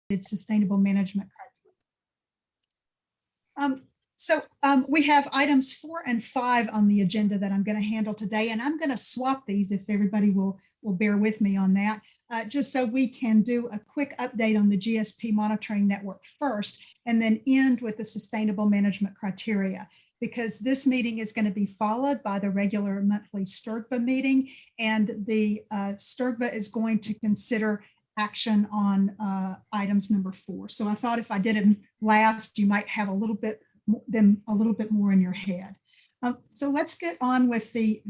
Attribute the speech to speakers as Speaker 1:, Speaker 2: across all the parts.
Speaker 1: It's sustainable management criteria. We have items 4 and 5 on the agenda that I'm going to handle today, and I'm going to swap these if everybody will bear with me on that, just so we can do a quick update on the GSP monitoring network first, and then end with the sustainable management criteria, because this meeting is going to be followed by the regular monthly STRGBA meeting, and the STRGBA is going to consider action on items number 4. So I thought if I did it last, you might have a little bit more in your head. So let's get on with the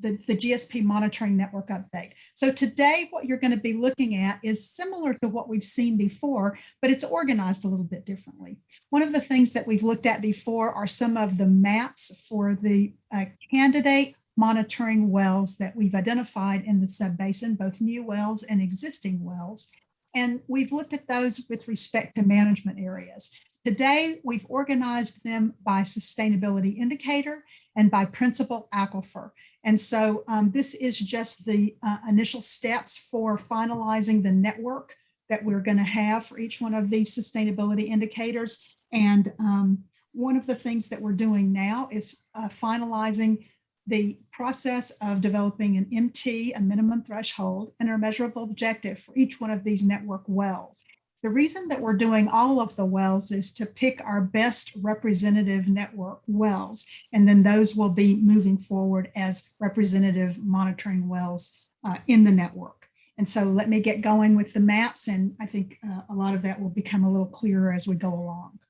Speaker 1: GSP monitoring network update. So today, what you're going to be looking at is similar to what we've seen before, but it's organized a little bit differently. One of the things that we've looked at before are some of the maps for the candidate monitoring wells that we've identified in the subbasin, both new wells and existing wells. And we've looked at those with respect to management areas. Today, we've organized them by sustainability indicator and by principal aquifer. And so this is just the initial steps for finalizing the network that we're going to have for each one of these sustainability indicators. And one of the things that we're doing now is finalizing the process of developing an MT, a minimum threshold, and a measurable objective for each one of these network wells. The reason that we're doing all of the wells is to pick our best representative network wells, and then those will be moving forward as representative monitoring wells in the network. And so let me get going with the maps, and I think a lot of that will become a little clearer as we go along.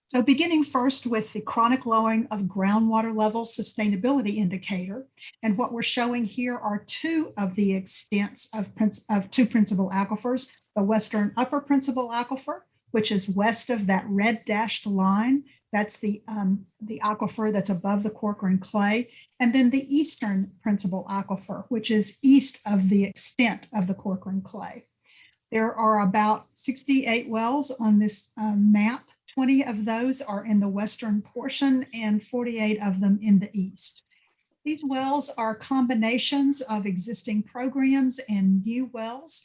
Speaker 1: So beginning first with the chronic lowering of groundwater levels sustainability indicator. And what we're showing here are 2 of the extents of 2 principal aquifers, the western upper principal aquifer, which is west of that red dashed line. That's the aquifer that's above the Corcoran clay. And then the eastern principal aquifer, which is east of the extent of the Corcoran clay. There are about 68 wells on this map. 20 of those are in the western portion and 48 of them in the east. These wells are combinations of existing programs and new wells.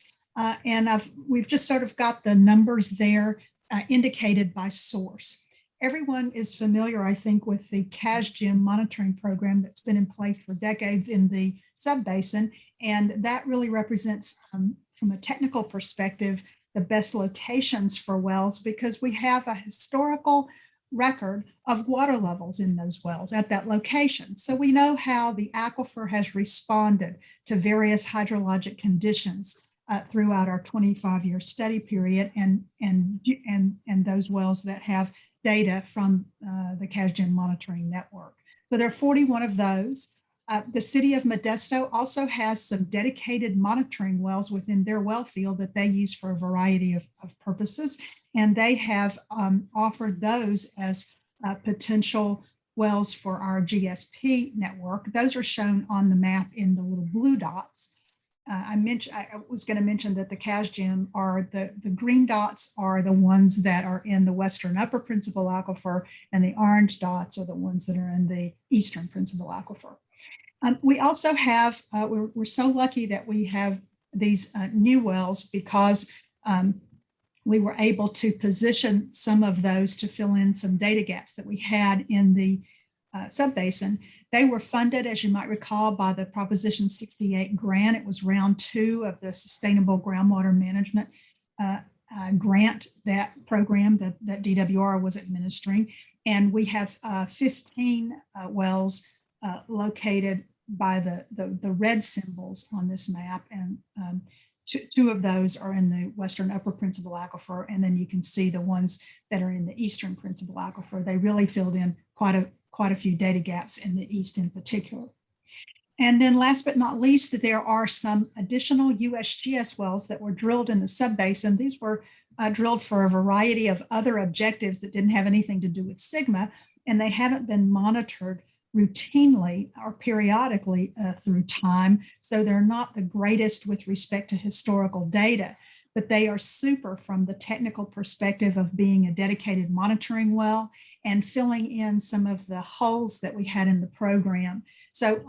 Speaker 1: We've just sort of got the numbers there indicated by source. Everyone is familiar, I think, with the CASGEM monitoring program that's been in place for decades in the subbasin, and that really represents, from a technical perspective, the best locations for wells, because we have a historical record of water levels in those wells at that location. So we know how the aquifer has responded to various hydrologic conditions throughout our 25-year study period, and those wells that have data from the CASGEM monitoring network. So there are 41 of those. The city of Modesto also has some dedicated monitoring wells within their well field that they use for a variety of purposes. And they have offered those as potential wells for our GSP network. Those are shown on the map in the little blue dots. I was going to mention that the CASGEM are the green dots are the ones that are in the western upper principal aquifer, and the orange dots are the ones that are in the eastern principal aquifer. We also have, we're so lucky that we have these new wells because we were able to position some of those to fill in some data gaps that we had in the subbasin. They were funded, as you might recall, by the Proposition 68 grant. It was round 2 of the Sustainable Groundwater Management grant, that program that DWR was administering. And we have 15 wells located by the red symbols on this map, and 2 of those are in the western upper principal aquifer, and then you can see the ones that are in the eastern principal aquifer. They really filled in quite a few data gaps in the east in particular. And then last but not least, there are some additional USGS wells that were drilled in the subbasin. These were drilled for a variety of other objectives that didn't have anything to do with SGMA, and they haven't been monitored routinely or periodically through time. So they're not the greatest with respect to historical data, but they are super from the technical perspective of being a dedicated monitoring well and filling in some of the holes that we had in the program. So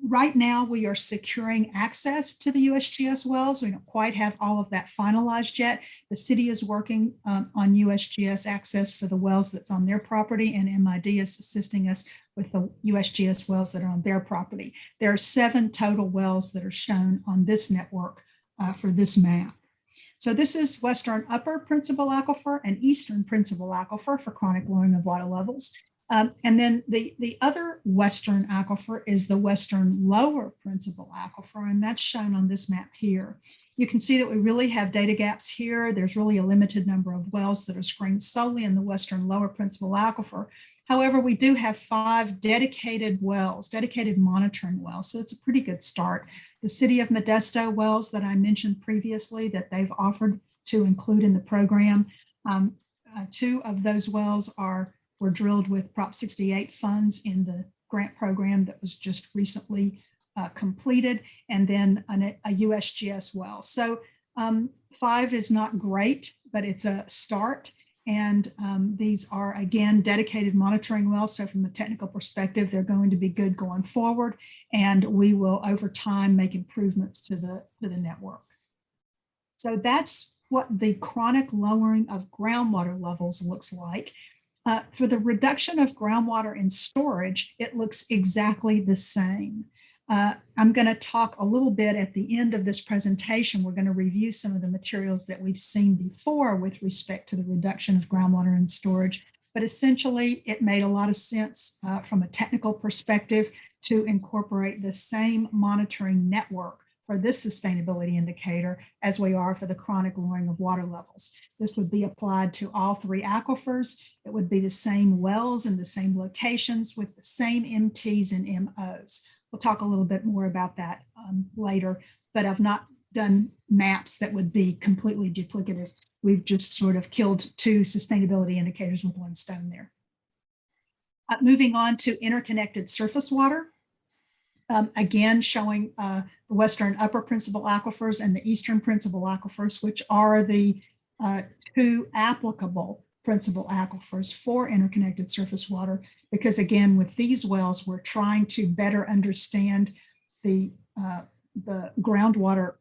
Speaker 1: Right now, we are securing access to the USGS wells. We don't quite have all of that finalized yet. The city is working on USGS access for the wells that's on their property, and MID is assisting us with the USGS wells that are on their property. There are 7 total wells that are shown on this network for this map. So this is Western Upper Principal Aquifer and Eastern Principal Aquifer for chronic lowering of water levels. And then the other Western aquifer is the Western Lower Principal Aquifer, and that's shown on this map here. You can see that we really have data gaps here. There's really a limited number of wells that are screened solely in the Western Lower Principal Aquifer. However, we do have 5 dedicated wells, dedicated monitoring wells, so it's a pretty good start. The City of Modesto wells that I mentioned previously that they've offered to include in the program, 2 of those wells were drilled with Prop 68 funds in the grant program that was just recently completed, and then a USGS well. So 5 is not great, but it's a start. And these are, again, dedicated monitoring wells. So from a technical perspective, they're going to be good going forward. And we will, over time, make improvements to the network. So that's what the chronic lowering of groundwater levels looks like. For the reduction of groundwater in storage, it looks exactly the same. I'm going to talk a little bit at the end of this presentation. We're going to review some of the materials that we've seen before with respect to the reduction of groundwater in storage. But essentially, it made a lot of sense from a technical perspective to incorporate the same monitoring network for this sustainability indicator as we are for the chronic lowering of water levels. This would be applied to all 3 aquifers. It would be the same wells in the same locations with the same MTs and MOs. We'll talk a little bit more about that later, but I've not done maps that would be completely duplicative. We've just sort of killed 2 sustainability indicators with 1 stone there. Moving on to interconnected surface water. Again, showing the Western Upper Principal Aquifers and the Eastern Principal Aquifers, which are the 2 applicable principal aquifers for interconnected surface water. Because again, with these wells, we're trying to better understand the groundwater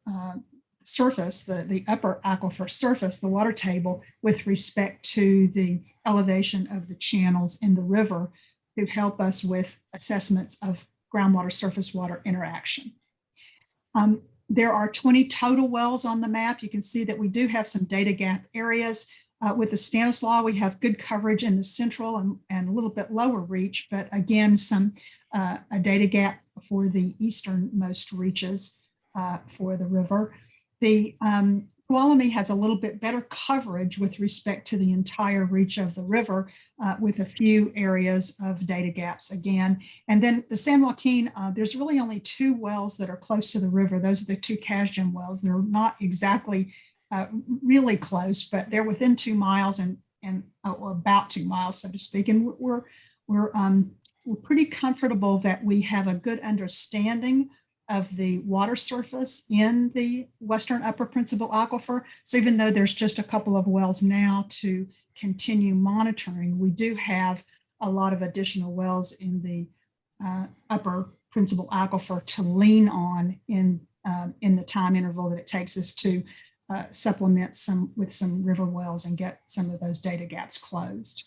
Speaker 1: surface, the upper aquifer surface, the water table, with respect to the elevation of the channels in the river to help us with assessments of groundwater surface water interaction. There are 20 total wells on the map. You can see that we do have some data gap areas. With the Stanislaus, we have good coverage in the central and a little bit lower reach, but again, a data gap for the easternmost reaches for the river. The Tuolumne has a little bit better coverage with respect to the entire reach of the river with a few areas of data gaps again. And then the San Joaquin, there's really only 2 wells that are close to the river. Those are the 2 Casgen wells. They're not exactly really close, but they're within 2 miles and or about 2 miles, so to speak. And we're pretty comfortable that we have a good understanding of the water surface in the Western Upper Principal Aquifer. So even though there's just a couple of wells now to continue monitoring, we do have a lot of additional wells in the Upper Principal Aquifer to lean on in the time interval that it takes us to supplement with some river wells and get some of those data gaps closed.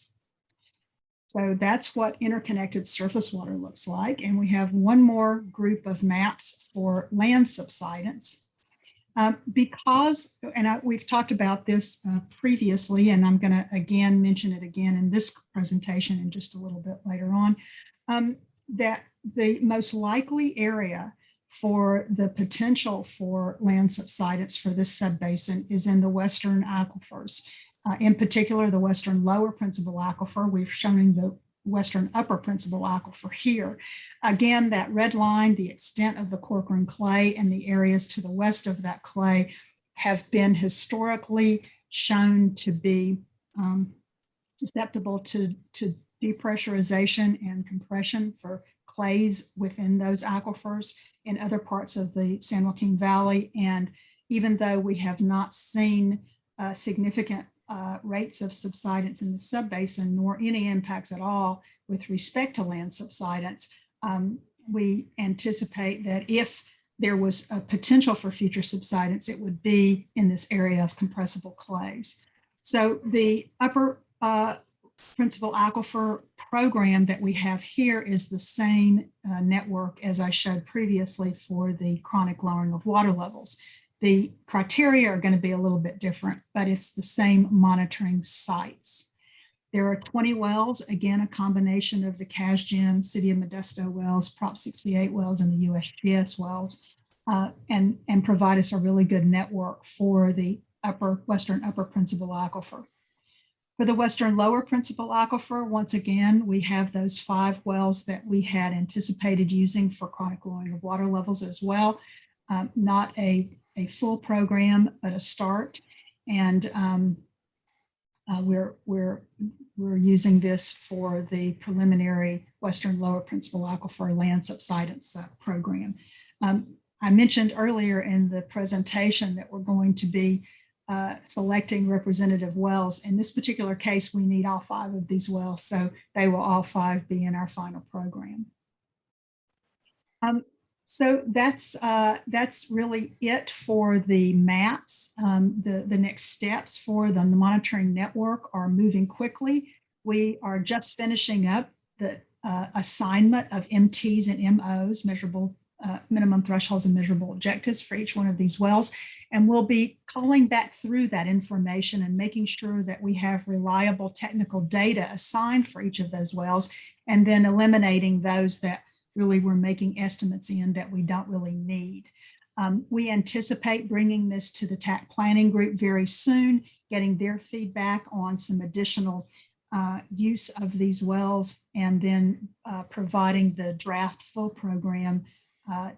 Speaker 1: So that's what interconnected surface water looks like. And we have one more group of maps for land subsidence. We've talked about this previously, and I'm going to again mention it again in this presentation and just a little bit later on, that the most likely area for the potential for land subsidence for this subbasin is in the Western aquifers. In particular, the Western Lower Principal Aquifer. We've shown the Western Upper Principal Aquifer here. Again, that red line, the extent of the Corcoran clay and the areas to the west of that clay have been historically shown to be susceptible to depressurization and compression for clays within those aquifers in other parts of the San Joaquin Valley. And even though we have not seen significant rates of subsidence in the subbasin, nor any impacts at all with respect to land subsidence, we anticipate that if there was a potential for future subsidence, it would be in this area of compressible clays. So the upper principal aquifer program that we have here is the same network as I showed previously for the chronic lowering of water levels. The criteria are going to be a little bit different, but it's the same monitoring sites. There are 20 wells, again, a combination of the CASGEM, City of Modesto wells, Prop 68 wells, and the USGS wells, and provide us a really good network for the western upper principal aquifer. For the western lower principal aquifer, once again, we have those 5 wells that we had anticipated using for chronic lowering of water levels as well. Not a full program, but a start. And we're using this for the preliminary western lower principal aquifer land subsidence program. I mentioned earlier in the presentation that we're going to be selecting representative wells. In this particular case, we need all 5 of these wells, so they will all 5 be in our final program. So that's really it for the maps. The next steps for the monitoring network are moving quickly. We are just finishing up the assignment of MTs and MOs, measurable minimum thresholds and measurable objectives for each one of these wells. And we'll be calling back through that information and making sure that we have reliable technical data assigned for each of those wells, and then eliminating those that really we're making estimates in that we don't really need. We anticipate bringing this to the TAC planning group very soon, getting their feedback on some additional use of these wells, and then providing the draft full program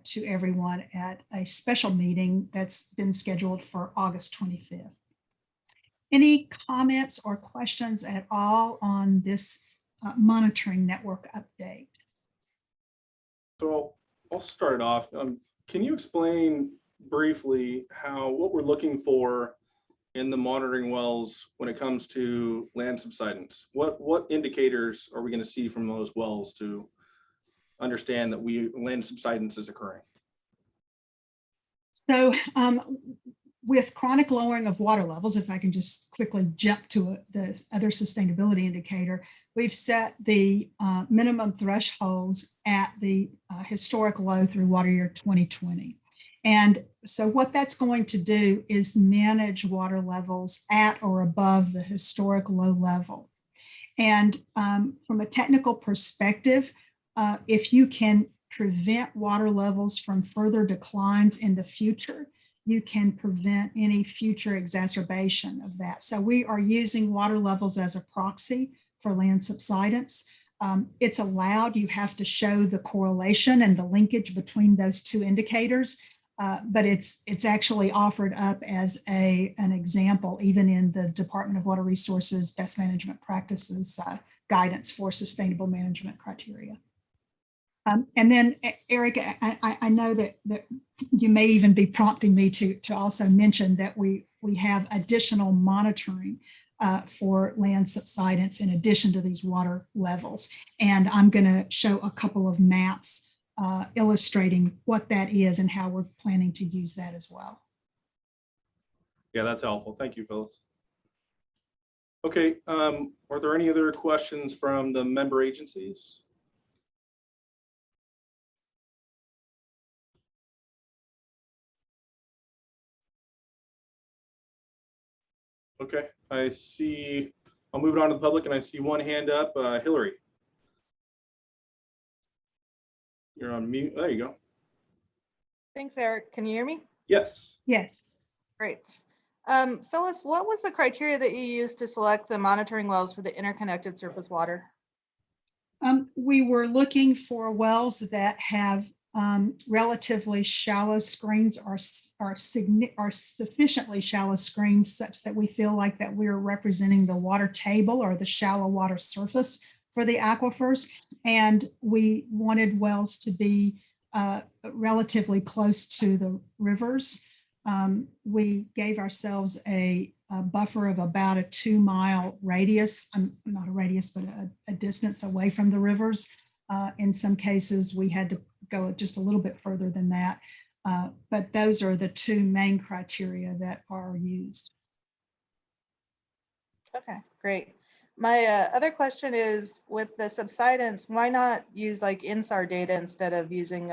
Speaker 1: to everyone at a special meeting that's been scheduled for August 25th. Any comments or questions at all on this monitoring network update?
Speaker 2: So I'll start off. Can you explain briefly what we're looking for in the monitoring wells when it comes to land subsidence? What indicators are we going to see from those wells to understand that land subsidence is occurring?
Speaker 1: So with chronic lowering of water levels, if I can just quickly jump to the other sustainability indicator, we've set the minimum thresholds at the historic low through water year 2020. And so what that's going to do is manage water levels at or above the historic low level. And from a technical perspective, if you can prevent water levels from further declines in the future, you can prevent any future exacerbation of that. So we are using water levels as a proxy for land subsidence. It's allowed, you have to show the correlation and the linkage between those 2 indicators, but it's actually offered up as an example, even in the Department of Water Resources Best Management Practices guidance for sustainable management criteria. And then, Eric, I know that you may even be prompting me to also mention that we have additional monitoring for land subsidence in addition to these water levels. And I'm going to show a couple of maps illustrating what that is and how we're planning to use that as well.
Speaker 2: Yeah, that's helpful. Thank you, Phyllis. Okay, are there any other questions from the member agencies? Okay, I see, I'll move it on to the public, and I see one hand up. Hillary. You're on mute. There you go.
Speaker 3: Thanks, Eric. Can you hear me?
Speaker 2: Yes.
Speaker 1: Yes.
Speaker 3: Great. Phyllis, what was the criteria that you used to select the monitoring wells for the interconnected surface water?
Speaker 1: We were looking for wells that have relatively shallow screens, are sufficiently shallow screens such that we feel like that we're representing the water table or the shallow water surface for the aquifers. And we wanted wells to be relatively close to the rivers. We gave ourselves a buffer of about a 2-mile radius, not a radius, but a distance away from the rivers. In some cases, we had to go just a little bit further than that. But those are the two main criteria that are used.
Speaker 3: Okay, great. My other question is, with the subsidence, why not use like INSAR data instead of using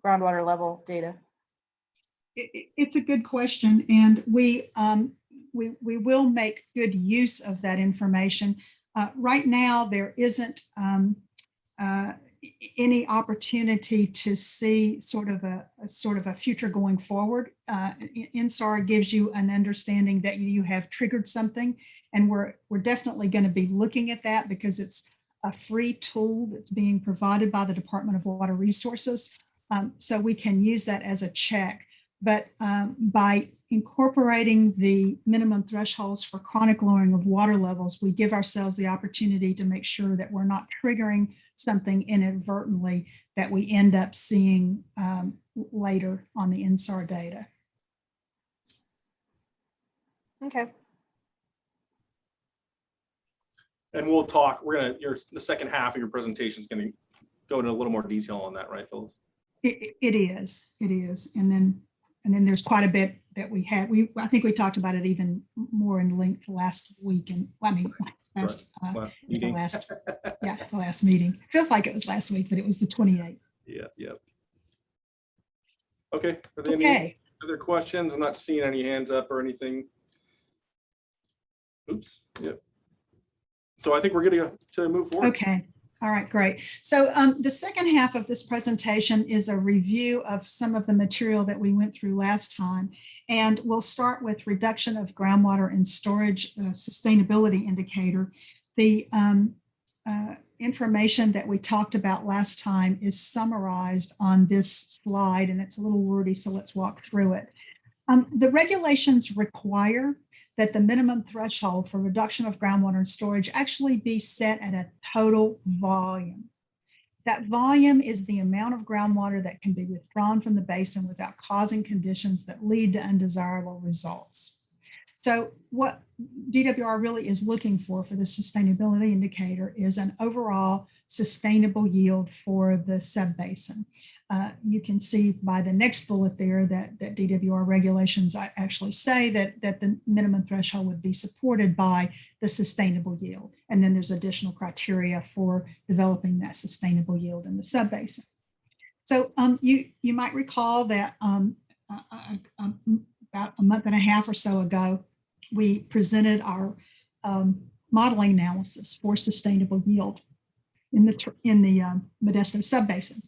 Speaker 3: groundwater level data?
Speaker 1: It's a good question, and we will make good use of that information. Right now, there isn't any opportunity to see sort of a future going forward. INSAR gives you an understanding that you have triggered something, and we're definitely going to be looking at that because it's a free tool that's being provided by the Department of Water Resources. So we can use that as a check. But by incorporating the minimum thresholds for chronic lowering of water levels, we give ourselves the opportunity to make sure that we're not triggering something inadvertently that we end up seeing later on the INSAR data.
Speaker 3: Okay.
Speaker 2: And we'll talk, the second half of your presentation is going to go into a little more detail on that, right, Phyllis?
Speaker 1: It is. And then there's quite a bit that we had. I think we talked about it even more in length last week. And I mean,
Speaker 2: last meeting.
Speaker 1: The last meeting. Feels like it was last week, but it was the 28th.
Speaker 2: Yeah. Okay. Are there
Speaker 1: Okay.
Speaker 2: any other questions? I'm not seeing any hands up or anything. Oops. Yep. So I think we're going to move forward.
Speaker 1: Okay. All right, great. So the second half of this presentation is a review of some of the material that we went through last time. And we'll start with reduction of groundwater and storage sustainability indicator. The information that we talked about last time is summarized on this slide, and it's a little wordy, so let's walk through it. The regulations require that the minimum threshold for reduction of groundwater and storage actually be set at a total volume. That volume is the amount of groundwater that can be withdrawn from the basin without causing conditions that lead to undesirable results. So what DWR really is looking for the sustainability indicator is an overall sustainable yield for the subbasin. You can see by the next bullet there that DWR regulations actually say that the minimum threshold would be supported by the sustainable yield. And then there's additional criteria for developing that sustainable yield in the subbasin. So you might recall that about a month and a half or so ago, we presented our modeling analysis for sustainable yield in the Modesto subbasin.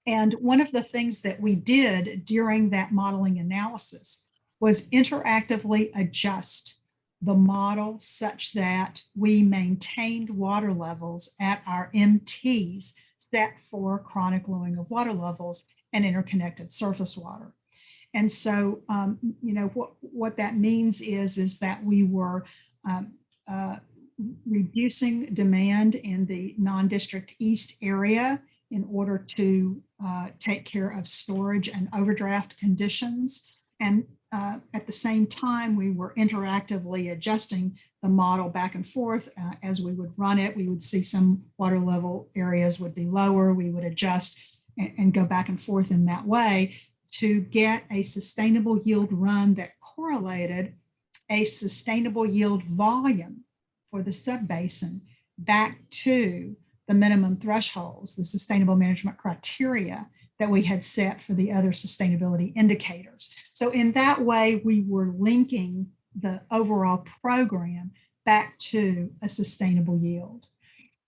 Speaker 1: And one of the things that we did during that modeling analysis was interactively adjust the model such that we maintained water levels at our MTs set for chronic lowering of water levels and interconnected surface water. And so, what that means is that we were reducing demand in the non-district east area in order to take care of storage and overdraft conditions. And at the same time, we were interactively adjusting the model back and forth. As we would run it, we would see some water level areas would be lower. We would adjust and go back and forth in that way to get a sustainable yield run that correlated a sustainable yield volume for the subbasin back to the minimum thresholds, the sustainable management criteria that we had set for the other sustainability indicators. So in that way, we were linking the overall program back to a sustainable yield.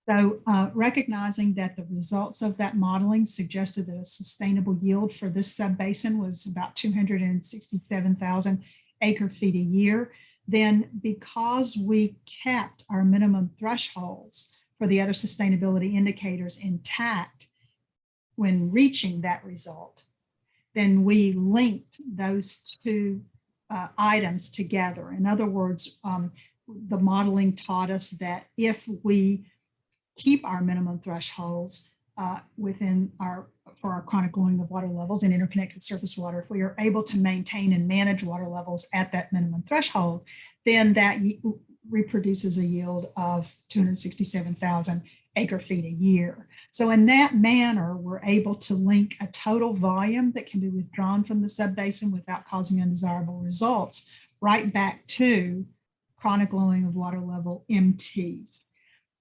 Speaker 1: So recognizing that the results of that modeling suggested that a sustainable yield for this subbasin was about 267,000 acre feet a year, then because we kept our minimum thresholds for the other sustainability indicators intact when reaching that result, then we linked those two items together. In other words, the modeling taught us that if we keep our minimum thresholds for our chronic lowering of water levels and interconnected surface water, if we are able to maintain and manage water levels at that minimum threshold, then that reproduces a yield of 267,000 acre feet a year. So in that manner, we're able to link a total volume that can be withdrawn from the subbasin without causing undesirable results right back to chronic lowering of water level MTs.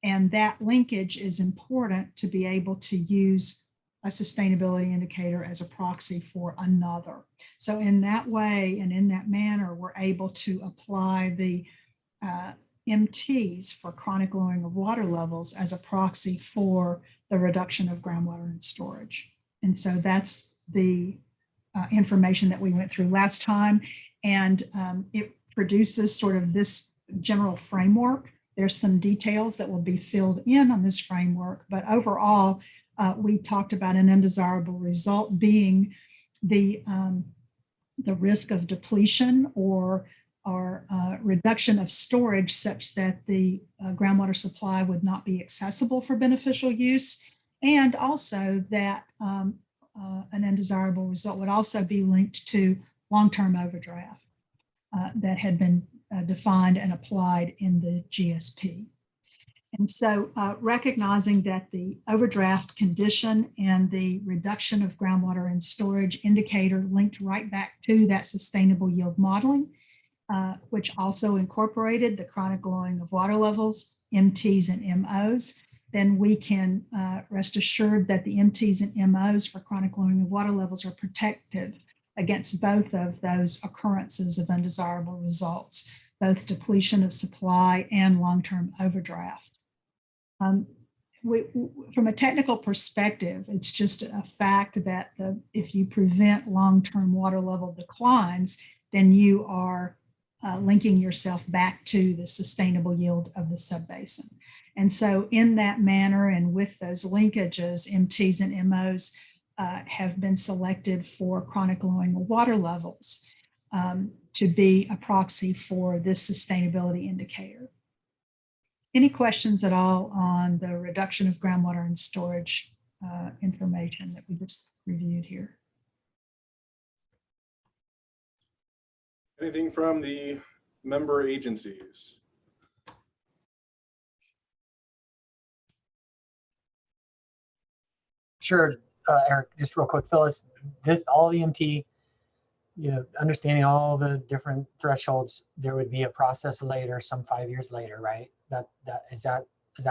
Speaker 1: And that linkage is important to be able to use a sustainability indicator as a proxy for another. So in that way and in that manner, we're able to apply the MTs for chronic lowering of water levels as a proxy for the reduction of groundwater and storage. And so that's the information that we went through last time. And it produces sort of this general framework. There's some details that will be filled in on this framework, but overall, we talked about an undesirable result being the risk of depletion or reduction of storage such that the groundwater supply would not be accessible for beneficial use, and also that an undesirable result would also be linked to long-term overdraft that had been defined and applied in the GSP. And so recognizing that the overdraft condition and the reduction of groundwater and storage indicator linked right back to that sustainable yield modeling, which also incorporated the chronic lowering of water levels, MTs and MOs, then we can rest assured that the MTs and MOs for chronic lowering of water levels are protective against both of those occurrences of undesirable results, both depletion of supply and long-term overdraft. From a technical perspective, it's just a fact that if you prevent long-term water level declines, then you are linking yourself back to the sustainable yield of the subbasin. And so in that manner and with those linkages, MTs and MOs have been selected for chronic lowering of water levels to be a proxy for this sustainability indicator. Any questions at all on the reduction of groundwater and storage information that we just reviewed here?
Speaker 2: Anything from the member agencies?
Speaker 4: Sure, Eric, just real quick, Phyllis, all the MT, understanding all the different thresholds, there would be a process later, some 5 years later, right? Is that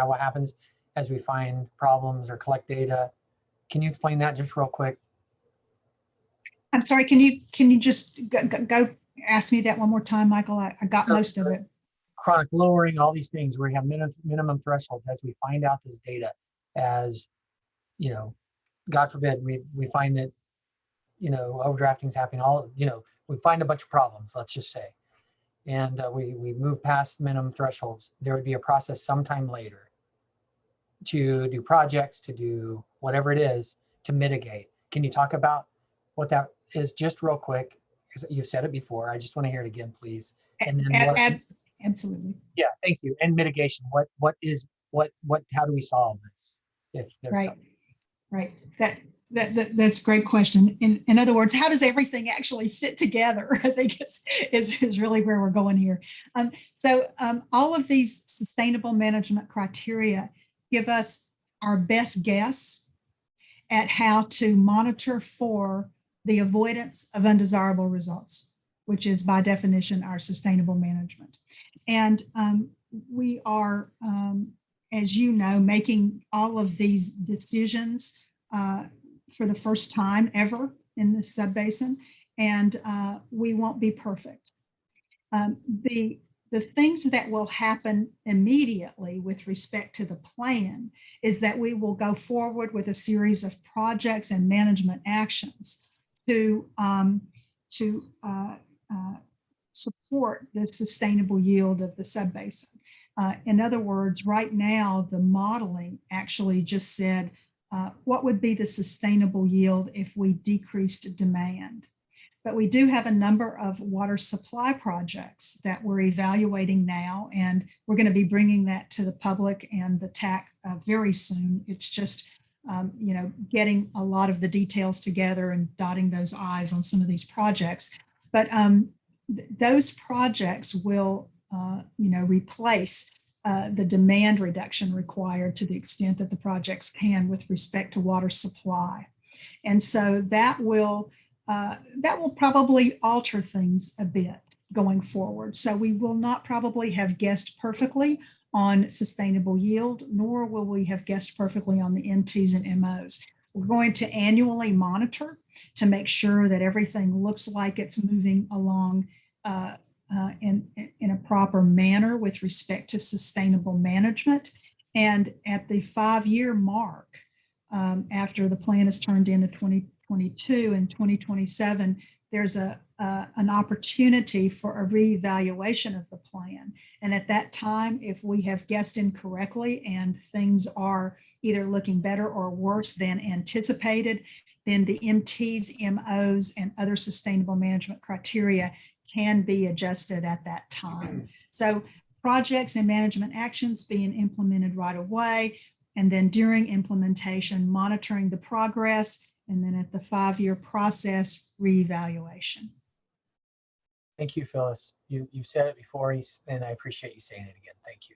Speaker 4: what happens as we find problems or collect data? Can you explain that just real quick?
Speaker 1: I'm sorry, can you just go ask me that one more time, Michael? I got most of it.
Speaker 4: Chronic lowering, all these things where you have minimum thresholds as we find out this data, as God forbid we find that overdrafting is happening, we find a bunch of problems, let's just say, and we move past minimum thresholds. There would be a process sometime later to do projects, to do whatever it is to mitigate. Can you talk about what that is just real quick? Because you've said it before. I just want to hear it again, please. And then
Speaker 1: absolutely.
Speaker 4: Yeah, thank you. And mitigation. How do we solve this? If there's
Speaker 1: Right.
Speaker 4: something.
Speaker 1: Right. That's a great question. In other words, how does everything actually fit together? I think is really where we're going here. So all of these sustainable management criteria give us our best guess at how to monitor for the avoidance of undesirable results, which is by definition our sustainable management. And we are, as you know, making all of these decisions for the first time ever in this subbasin, and we won't be perfect. The things that will happen immediately with respect to the plan is that we will go forward with a series of projects and management actions to support the sustainable yield of the subbasin. In other words, right now, the modeling actually just said, what would be the sustainable yield if we decreased demand? But we do have a number of water supply projects that we're evaluating now, and we're going to be bringing that to the public and the TAC very soon. It's just, getting a lot of the details together and dotting those I's on some of these projects. But those projects will, replace the demand reduction required to the extent that the projects can with respect to water supply. And so that will probably alter things a bit going forward. So we will not probably have guessed perfectly on sustainable yield, nor will we have guessed perfectly on the MTs and MOs. We're going to annually monitor to make sure that everything looks like it's moving along in a proper manner with respect to sustainable management. And at the 5-year mark, after the plan is turned into 2022 and 2027, there's an opportunity for a reevaluation of the plan. And at that time, if we have guessed incorrectly and things are either looking better or worse than anticipated, then the MTs, MOs, and other sustainable management criteria can be adjusted at that time. So projects and management actions being implemented right away, and then during implementation, monitoring the progress, and then at the 5-year process, reevaluation.
Speaker 4: Thank you, Phyllis. You've said it before, and I appreciate you saying it again. Thank you.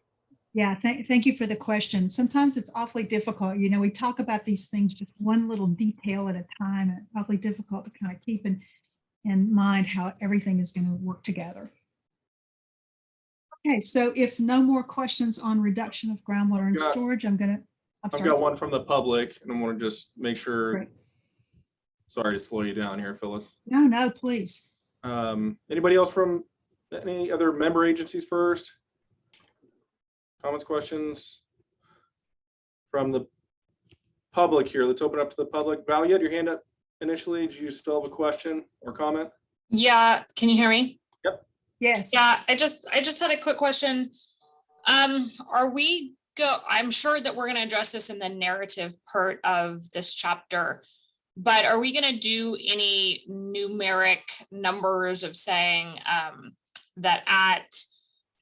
Speaker 1: Yeah, thank you for the question. Sometimes it's awfully difficult. You know, we talk about these things just one little detail at a time, and it's awfully difficult to kind of keep in mind how everything is going to work together. Okay, so if no more questions on reduction of groundwater and storage, I've
Speaker 2: got one from the public, and I want to just make sure.
Speaker 1: Great.
Speaker 2: Sorry to slow you down here, Phyllis.
Speaker 1: No, please.
Speaker 2: Anybody else from any other member agencies first? Comments, questions from the public here? Let's open up to the public. Val, you had your hand up initially. Do you still have a question or comment?
Speaker 5: Yeah, can you hear me?
Speaker 2: Yep.
Speaker 1: Yes.
Speaker 5: Yeah, I just had a quick question. I'm sure that we're going to address this in the narrative part of this chapter, but are we going to do any numeric numbers of saying that at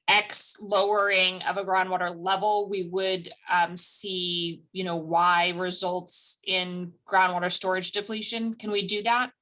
Speaker 5: X lowering of a groundwater level, we would see, Y results in groundwater storage depletion? Can we do that?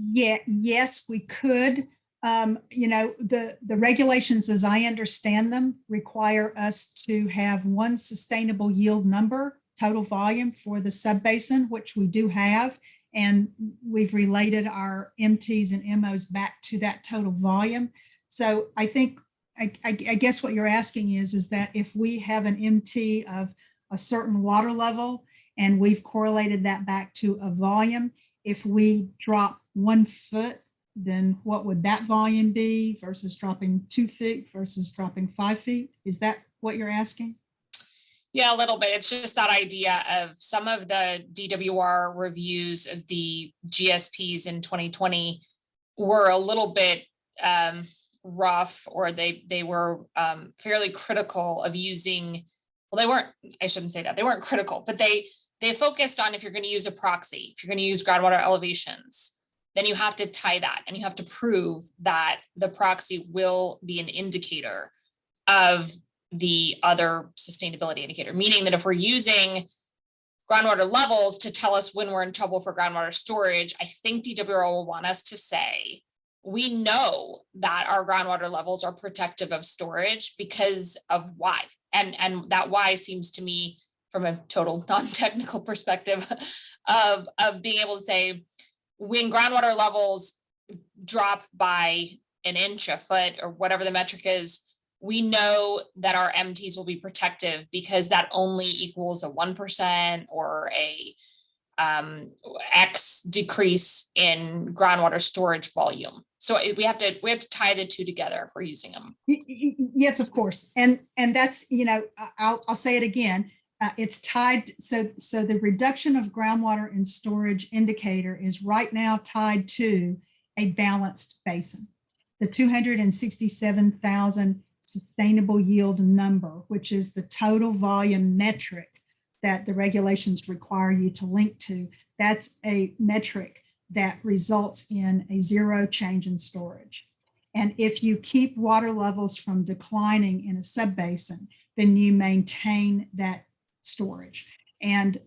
Speaker 1: Yeah, yes, we could. The regulations, as I understand them, require us to have one sustainable yield number, total volume for the subbasin, which we do have. And we've related our MTs and MOs back to that total volume. So I think, I guess what you're asking is that if we have an MT of a certain water level and we've correlated that back to a volume, if we drop 1 foot, then what would that volume be versus dropping 2 feet versus dropping 5 feet? Is that what you're asking?
Speaker 5: Yeah, a little bit. It's just that idea of some of the DWR reviews of the GSPs in 2020 were a little bit rough, or they were fairly critical of using, well, they weren't, I shouldn't say that, they weren't critical, but they focused on, if you're going to use a proxy, if you're going to use groundwater elevations, then you have to tie that and you have to prove that the proxy will be an indicator of the other sustainability indicator, meaning that if we're using groundwater levels to tell us when we're in trouble for groundwater storage, I think DWR will want us to say, we know that our groundwater levels are protective of storage because of Y. And that Y seems to me, from a total non-technical perspective, of being able to say, when groundwater levels drop by an inch, a foot, or whatever the metric is, we know that our MTs will be protective because that only equals a 1% or a X decrease in groundwater storage volume. So we have to tie the two together if we're using them.
Speaker 1: Yes, of course. And that's, I'll say it again. It's tied. So the reduction of groundwater and storage indicator is right now tied to a balanced basin. The 267,000 sustainable yield number, which is the total volume metric that the regulations require you to link to, that's a metric that results in a zero change in storage. And if you keep water levels from declining in a subbasin, then you maintain that storage. And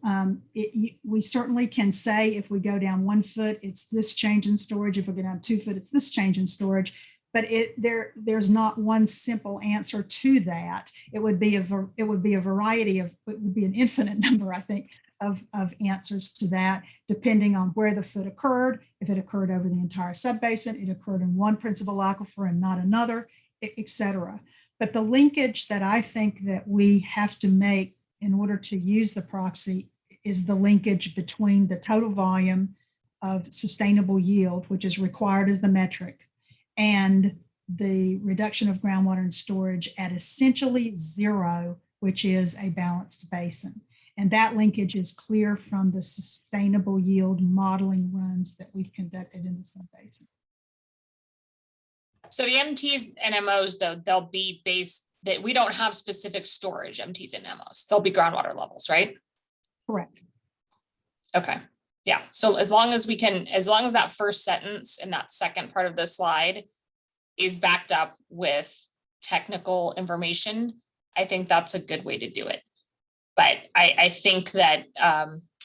Speaker 1: we certainly can say if we go down 1 foot, it's this change in storage. If we go down 2 foot, it's this change in storage. but there's not one simple answer to that. It would be a variety of, it would be an infinite number, I think, of answers to that, depending on where the foot occurred. If it occurred over the entire subbasin, it occurred in one principal aquifer and not another, et cetera. But the linkage that I think that we have to make in order to use the proxy is the linkage between the total volume of sustainable yield, which is required as the metric, and the reduction of groundwater and storage at essentially zero, which is a balanced basin. And that linkage is clear from the sustainable yield modeling runs that we've conducted in the subbasin.
Speaker 5: So the MTs and MOs, though, they'll be based that we don't have specific storage MTs and MOs. They'll be groundwater levels, right?
Speaker 1: Correct.
Speaker 5: Okay. Yeah. So as long as we can, as long as that first sentence in that second part of the slide is backed up with technical information, I think that's a good way to do it. But I think that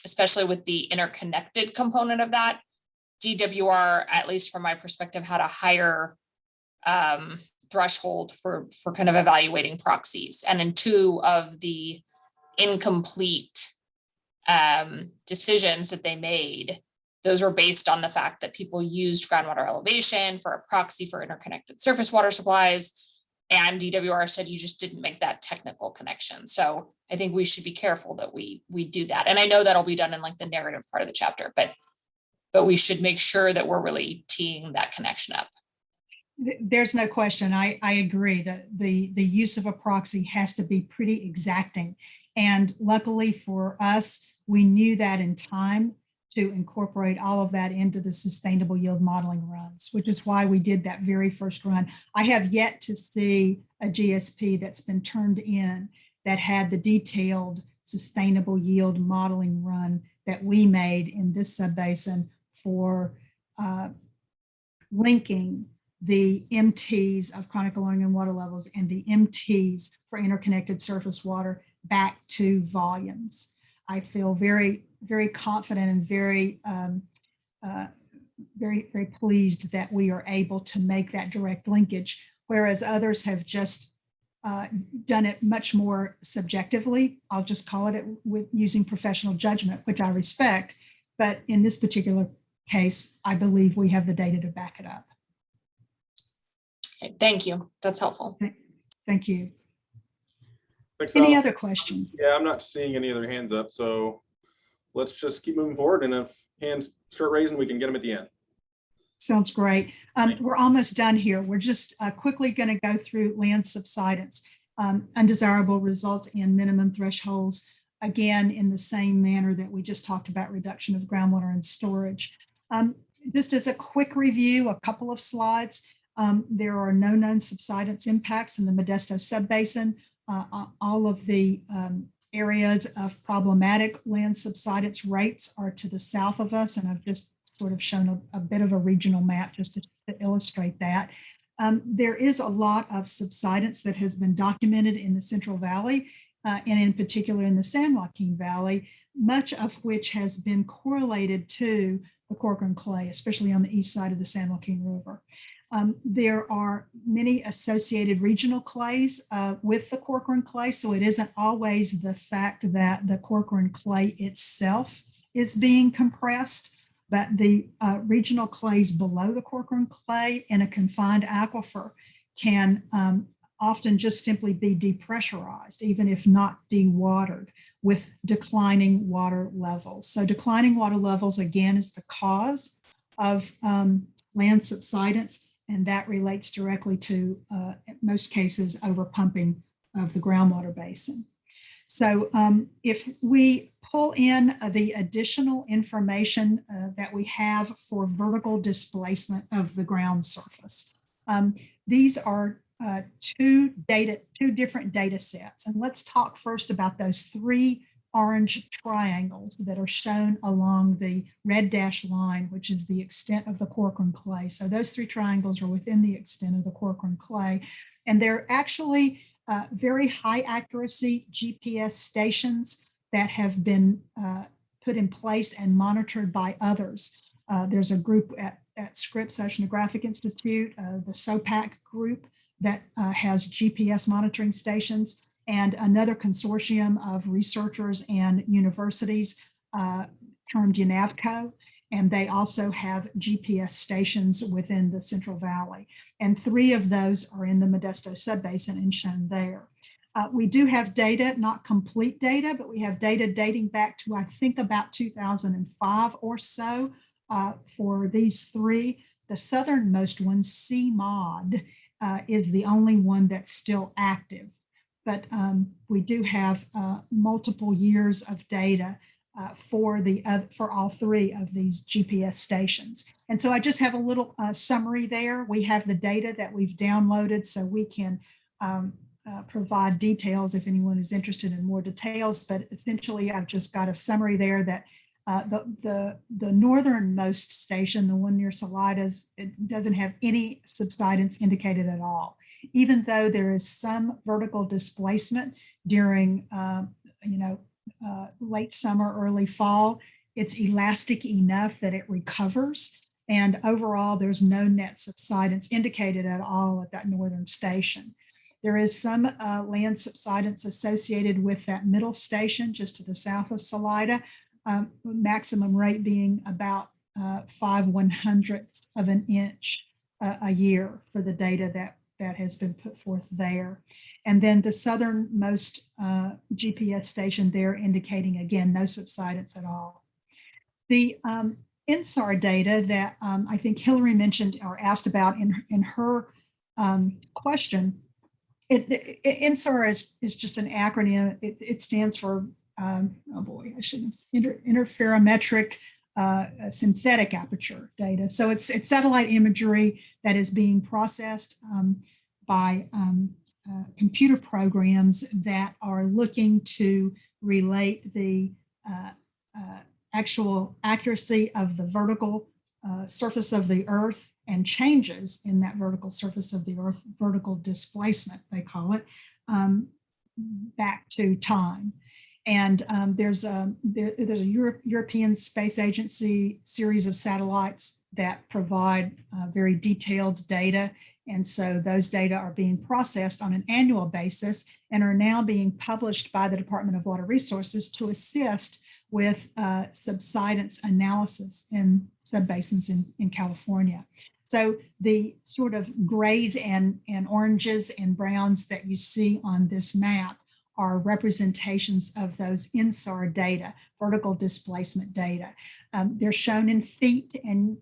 Speaker 5: especially with the interconnected component of that, DWR, at least from my perspective, had a higher threshold for kind of evaluating proxies. And in 2 of the incomplete decisions that they made, those were based on the fact that people used groundwater elevation for a proxy for interconnected surface water supplies. And DWR said you just didn't make that technical connection. So I think we should be careful that we do that. And I know that'll be done in like the narrative part of the chapter, but we should make sure that we're really teeing that connection up.
Speaker 1: There's no question. I agree that the use of a proxy has to be pretty exacting. And luckily for us, we knew that in time to incorporate all of that into the sustainable yield modeling runs, which is why we did that very first run. I have yet to see a GSP that's been turned in that had the detailed sustainable yield modeling run that we made in this subbasin for linking the MTs of chronic lowering in water levels and the MTs for interconnected surface water back to volumes. I feel very, very confident and very, very pleased that we are able to make that direct linkage, whereas others have just done it much more subjectively. I'll just call it with using professional judgment, which I respect. But in this particular case, I believe we have the data to back it up.
Speaker 5: Okay, thank you. That's helpful.
Speaker 1: Thank you.
Speaker 2: Thanks,
Speaker 1: Any
Speaker 2: Val.
Speaker 1: other questions?
Speaker 2: Yeah, I'm not seeing any other hands up, so let's just keep moving forward, and if hands start raising, we can get them at the end.
Speaker 1: Sounds great. We're almost done here. We're just quickly going to go through land subsidence, undesirable results and minimum thresholds, again, in the same manner that we just talked about reduction of groundwater and storage. Just as a quick review, a couple of slides. There are no known subsidence impacts in the Modesto subbasin. All of the areas of problematic land subsidence rates are to the south of us, and I've just sort of shown a bit of a regional map just to illustrate that. There is a lot of subsidence that has been documented in the Central Valley, and in particular in the San Joaquin Valley, much of which has been correlated to the Corcoran Clay, especially on the east side of the San Joaquin River. There are many associated regional clays with the Corcoran Clay, so it isn't always the fact that the Corcoran Clay itself is being compressed, but the regional clays below the Corcoran Clay in a confined aquifer can often just simply be depressurized, even if not dewatered, with declining water levels. So declining water levels, again, is the cause of land subsidence. And that relates directly to, in most cases, overpumping of the groundwater basin. So if we pull in the additional information that we have for vertical displacement of the ground surface, these are two different data sets. And let's talk first about those 3 orange triangles that are shown along the red dashed line, which is the extent of the Corcoran Clay. So those 3 triangles are within the extent of the Corcoran Clay. And they're actually very high accuracy GPS stations that have been put in place and monitored by others. There's a group at at Scripps Oceanographic Institute, the SOPAC group that has GPS monitoring stations, and another consortium of researchers and universities termed UNAVCO. And they also have GPS stations within the Central Valley. And 3 of those are in the Modesto Subbasin and shown there. We do have data, not complete data, but we have data dating back to, I think, about 2005 or so for these 3. The southernmost one, CMOD, is the only one that's still active. But we do have multiple years of data for all 3 of these GPS stations. And so I just have a little summary there. We have the data that we've downloaded, so we can provide details if anyone is interested in more details. But essentially, I've just got a summary there that the northernmost station, the one near Saladas, it doesn't have any subsidence indicated at all, even though there is some vertical displacement during late summer, early fall. It's elastic enough that it recovers. And overall, there's no net subsidence indicated at all at that northern station. There is some land subsidence associated with that middle station just to the south of Salida, maximum rate being about 5/100ths of an inch a year for the data that has been put forth there. And then the southernmost GPS station there indicating, again, no subsidence at all. The INSAR data that I think Hillary mentioned or asked about in her question, INSAR is just an acronym. It stands for, interferometric synthetic aperture data. So it's satellite imagery that is being processed by computer programs that are looking to relate the actual accuracy of the vertical surface of the Earth and changes in that vertical surface of the Earth, vertical displacement, they call it, back to time. And there's a European Space Agency series of satellites that provide very detailed data. And so those data are being processed on an annual basis and are now being published by the Department of Water Resources to assist with subsidence analysis in subbasins in California. So the sort of grays and oranges and browns that you see on this map are representations of those INSAR data, vertical displacement data. They're shown in feet, and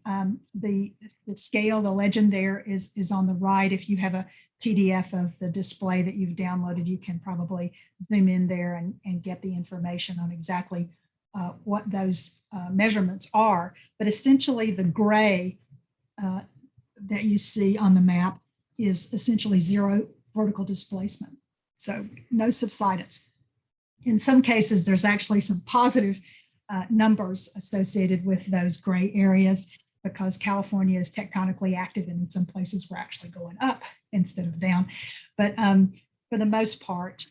Speaker 1: the scale, the legend there is on the right. If you have a PDF of the display that you've downloaded, you can probably zoom in there and get the information on exactly what those measurements are. But essentially the gray that you see on the map is essentially zero vertical displacement. So no subsidence. In some cases, there's actually some positive numbers associated with those gray areas because California is tectonically active, and in some places we're actually going up instead of down. But for the most part,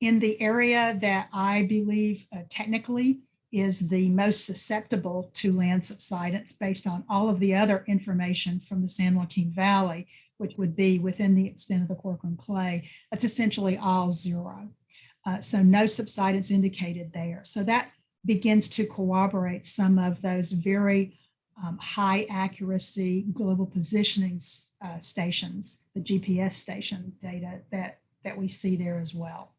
Speaker 1: in the area that I believe technically is the most susceptible to land subsidence based on all of the other information from the San Joaquin Valley, which would be within the extent of the Corcoran Clay, that's essentially all zero. So no subsidence indicated there. So that begins to corroborate some of those very high accuracy global positioning stations, the GPS station data that we see there as well.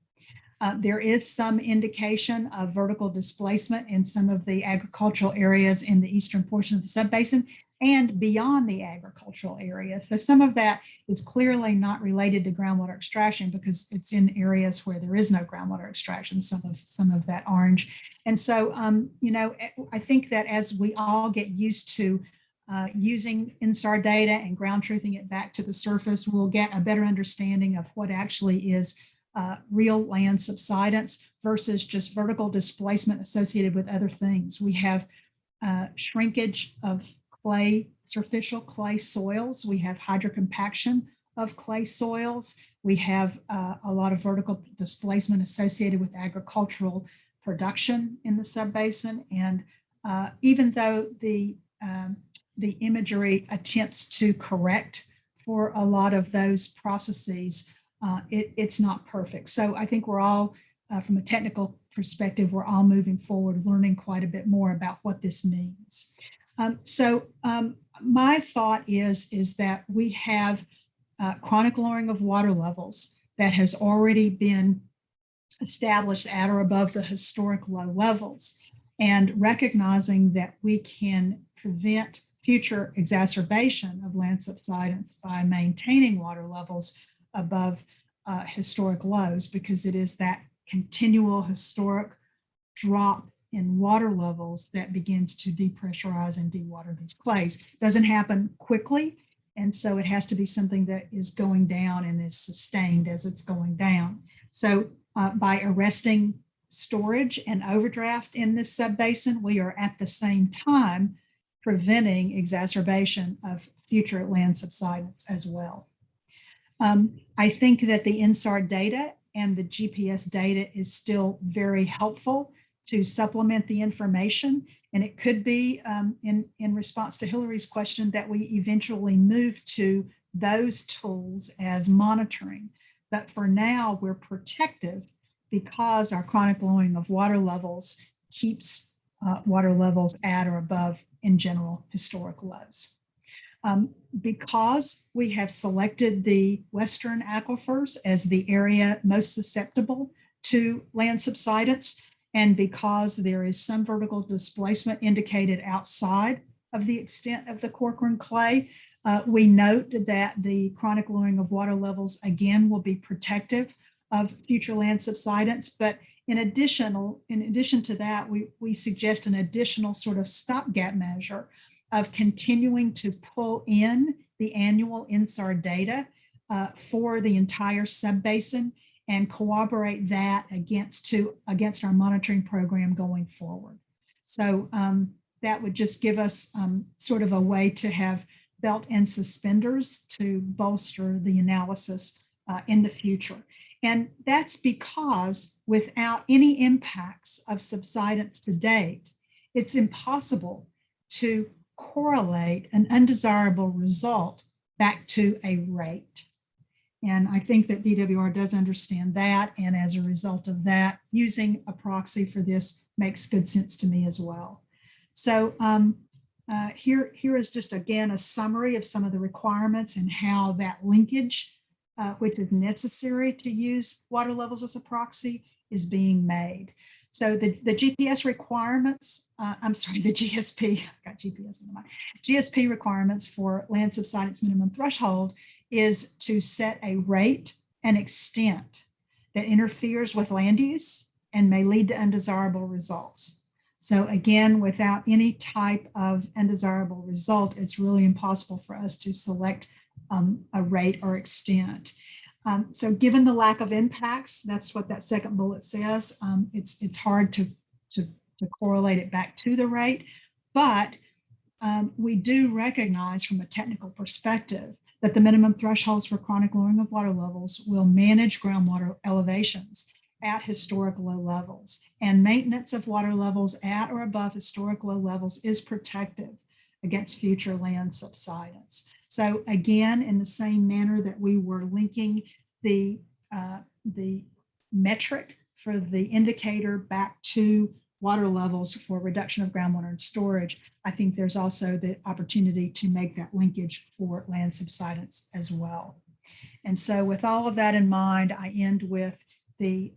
Speaker 1: There is some indication of vertical displacement in some of the agricultural areas in the eastern portion of the subbasin and beyond the agricultural area. So some of that is clearly not related to groundwater extraction because it's in areas where there is no groundwater extraction, some of that orange. And so, I think that as we all get used to using INSAR data and ground truthing it back to the surface, we'll get a better understanding of what actually is real land subsidence versus just vertical displacement associated with other things. We have shrinkage of clay, superficial clay soils. We have hydrocompaction of clay soils. We have a lot of vertical displacement associated with agricultural production in the subbasin. And even though the the imagery attempts to correct for a lot of those processes, it's not perfect. So I think we're all, from a technical perspective, we're all moving forward, learning quite a bit more about what this means. My thought is that we have chronic lowering of water levels that has already been established at or above the historic low levels, and recognizing that we can prevent future exacerbation of land subsidence by maintaining water levels above historic lows, because it is that continual historic drop in water levels that begins to depressurize and dewater these clays. It doesn't happen quickly, and so it has to be something that is going down and is sustained as it's going down. So by arresting storage and overdraft in this subbasin, we are at the same time preventing exacerbation of future land subsidence as well. I think that the INSAR data and the GPS data is still very helpful to supplement the information. And it could be in response to Hillary's question that we eventually move to those tools as monitoring. But for now, we're protective because our chronic lowering of water levels keeps water levels at or above, in general, historic lows. Because we have selected the western aquifers as the area most susceptible to land subsidence, and because there is some vertical displacement indicated outside of the extent of the Corcoran clay, we note that the chronic lowering of water levels again will be protective of future land subsidence. But in addition to that, we suggest an additional sort of stopgap measure of continuing to pull in the annual INSAR data for the entire subbasin and corroborate that against our monitoring program going forward. So that would just give us sort of a way to have belt and suspenders to bolster the analysis in the future. And that's because without any impacts of subsidence to date, it's impossible to correlate an undesirable result back to a rate. And I think that DWR does understand that. And as a result of that, using a proxy for this makes good sense to me as well. So here is just, again, a summary of some of the requirements and how that linkage, which is necessary to use water levels as a proxy, is being made. So the GPS requirements, the GSP, I got GPS in my mind. GSP requirements for land subsidence minimum threshold is to set a rate and extent that interferes with land use and may lead to undesirable results. So again, without any type of undesirable result, it's really impossible for us to select a rate or extent. So given the lack of impacts, that's what that second bullet says. It's hard to correlate it back to the rate, but we do recognize from a technical perspective that the minimum thresholds for chronic lowering of water levels will manage groundwater elevations at historic low levels, and maintenance of water levels at or above historic low levels is protective against future land subsidence. So again, in the same manner that we were linking the metric for the indicator back to water levels for reduction of groundwater and storage, I think there's also the opportunity to make that linkage for land subsidence as well. And so with all of that in mind, I end with the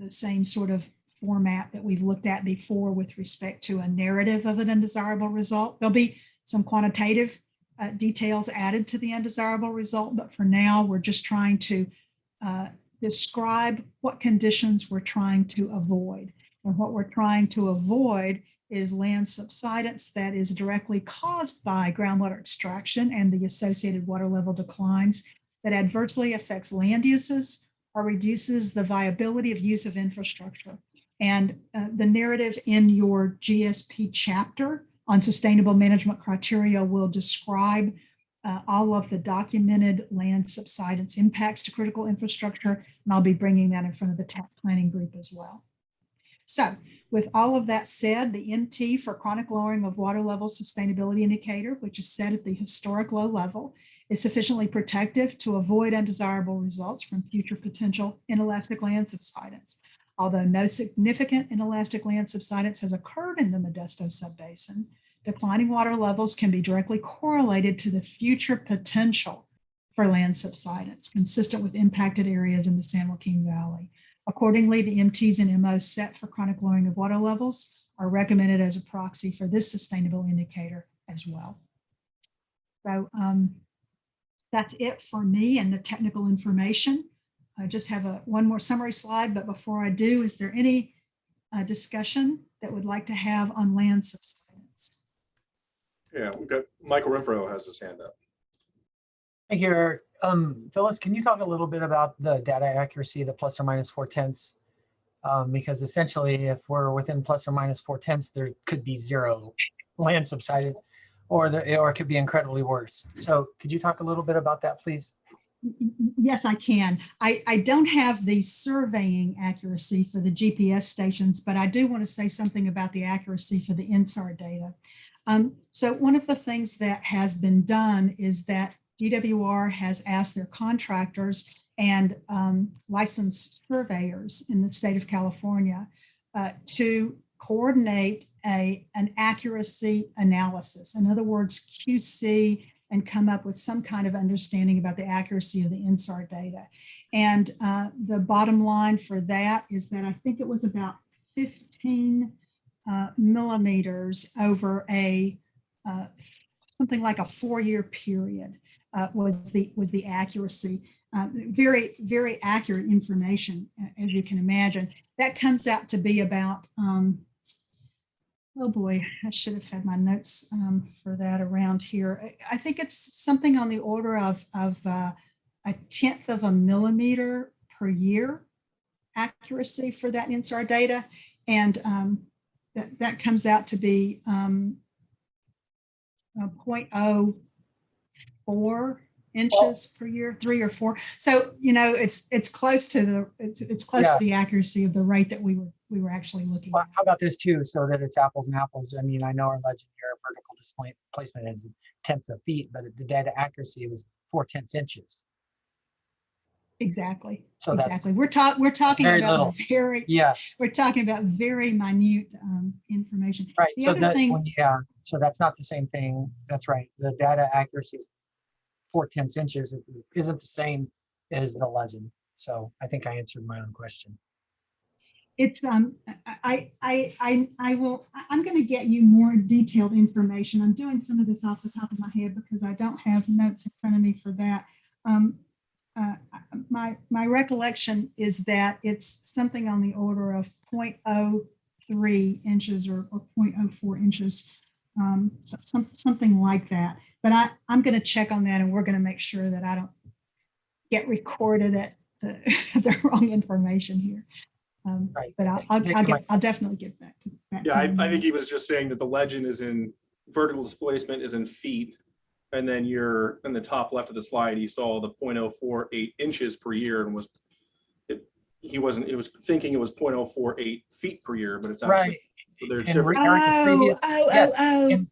Speaker 1: same sort of format that we've looked at before with respect to a narrative of an undesirable result. There'll be some quantitative details added to the undesirable result, but for now, we're just trying to describe what conditions we're trying to avoid. And what we're trying to avoid is land subsidence that is directly caused by groundwater extraction and the associated water level declines that adversely affects land uses or reduces the viability of use of infrastructure. And the narrative in your GSP chapter on sustainable management criteria will describe all of the documented land subsidence impacts to critical infrastructure, and I'll be bringing that in front of the TAP planning group as well. So with all of that said, the MT for chronic lowering of water level sustainability indicator, which is set at the historic low level, is sufficiently protective to avoid undesirable results from future potential inelastic land subsidence. Although no significant inelastic land subsidence has occurred in the Modesto subbasin, declining water levels can be directly correlated to the future potential for land subsidence, consistent with impacted areas in the San Joaquin Valley. Accordingly, the MTs and MOs set for chronic lowering of water levels are recommended as a proxy for this sustainable indicator as well. So that's it for me and the technical information. I just have one more summary slide, but before I do, is there any discussion that would like to have on land subsidence?
Speaker 2: Yeah, we've got Michael Renfro has his hand up.
Speaker 4: Thank you, Eric. Phyllis, can you talk a little bit about the data accuracy, the plus or minus 4/10? Because essentially, if we're within plus or minus 4/10, there could be zero land subsidence, or it could be incredibly worse. So could you talk a little bit about that, please?
Speaker 1: Yes, I can. I don't have the surveying accuracy for the GPS stations, but I do want to say something about the accuracy for the INSAR data. So one of the things that has been done is that DWR has asked their contractors and licensed surveyors in the state of California to coordinate an accuracy analysis. In other words, QC, and come up with some kind of understanding about the accuracy of the INSAR data. And the bottom line for that is that I think it was about 15 millimeters over something like a 4-year period was the accuracy. Very, very accurate information, as you can imagine. That comes out to be about, oh boy, I should have had my notes for that around here. I think it's something on the order of 1/10 of a millimeter per year accuracy for that INSAR data. And that comes out to be 0.04 inches per year, 3 or 4. So, you know, it's close to the accuracy of the rate that we were actually looking
Speaker 4: Well,
Speaker 1: at.
Speaker 4: how about this too, so that it's apples and apples? I mean, I know our legend here, vertical placement is 1/10 of feet, but the data accuracy was 4/10 inches.
Speaker 1: Exactly.
Speaker 4: So
Speaker 1: exactly. We're talking
Speaker 4: very
Speaker 1: about
Speaker 4: little.
Speaker 1: very we're talking about very minute information.
Speaker 4: Right.
Speaker 1: The
Speaker 4: So
Speaker 1: other thing,
Speaker 4: so that's not the same thing. That's right. The data accuracy is 4/10 inches. It isn't the same as the legend. So I think I answered my own question.
Speaker 1: it's I'm going to get you more detailed information. I'm doing some of this off the top of my head because I don't have notes in front of me for that. My recollection is that it's something on the order of 0.03 inches or 0.04 inches, something like that. But I'm going to check on that, and we're going to make sure that I don't get recorded at the wrong information here.
Speaker 4: Right.
Speaker 1: But I'll definitely get back to that.
Speaker 2: Yeah, I think he was just saying that the legend is in vertical displacement is in feet. And then you're in the top left of the slide, he saw the 0.048 inches per year and he was thinking it was 0.048 feet per year, but it's actually,
Speaker 4: Right.
Speaker 2: so there's
Speaker 4: And
Speaker 2: different.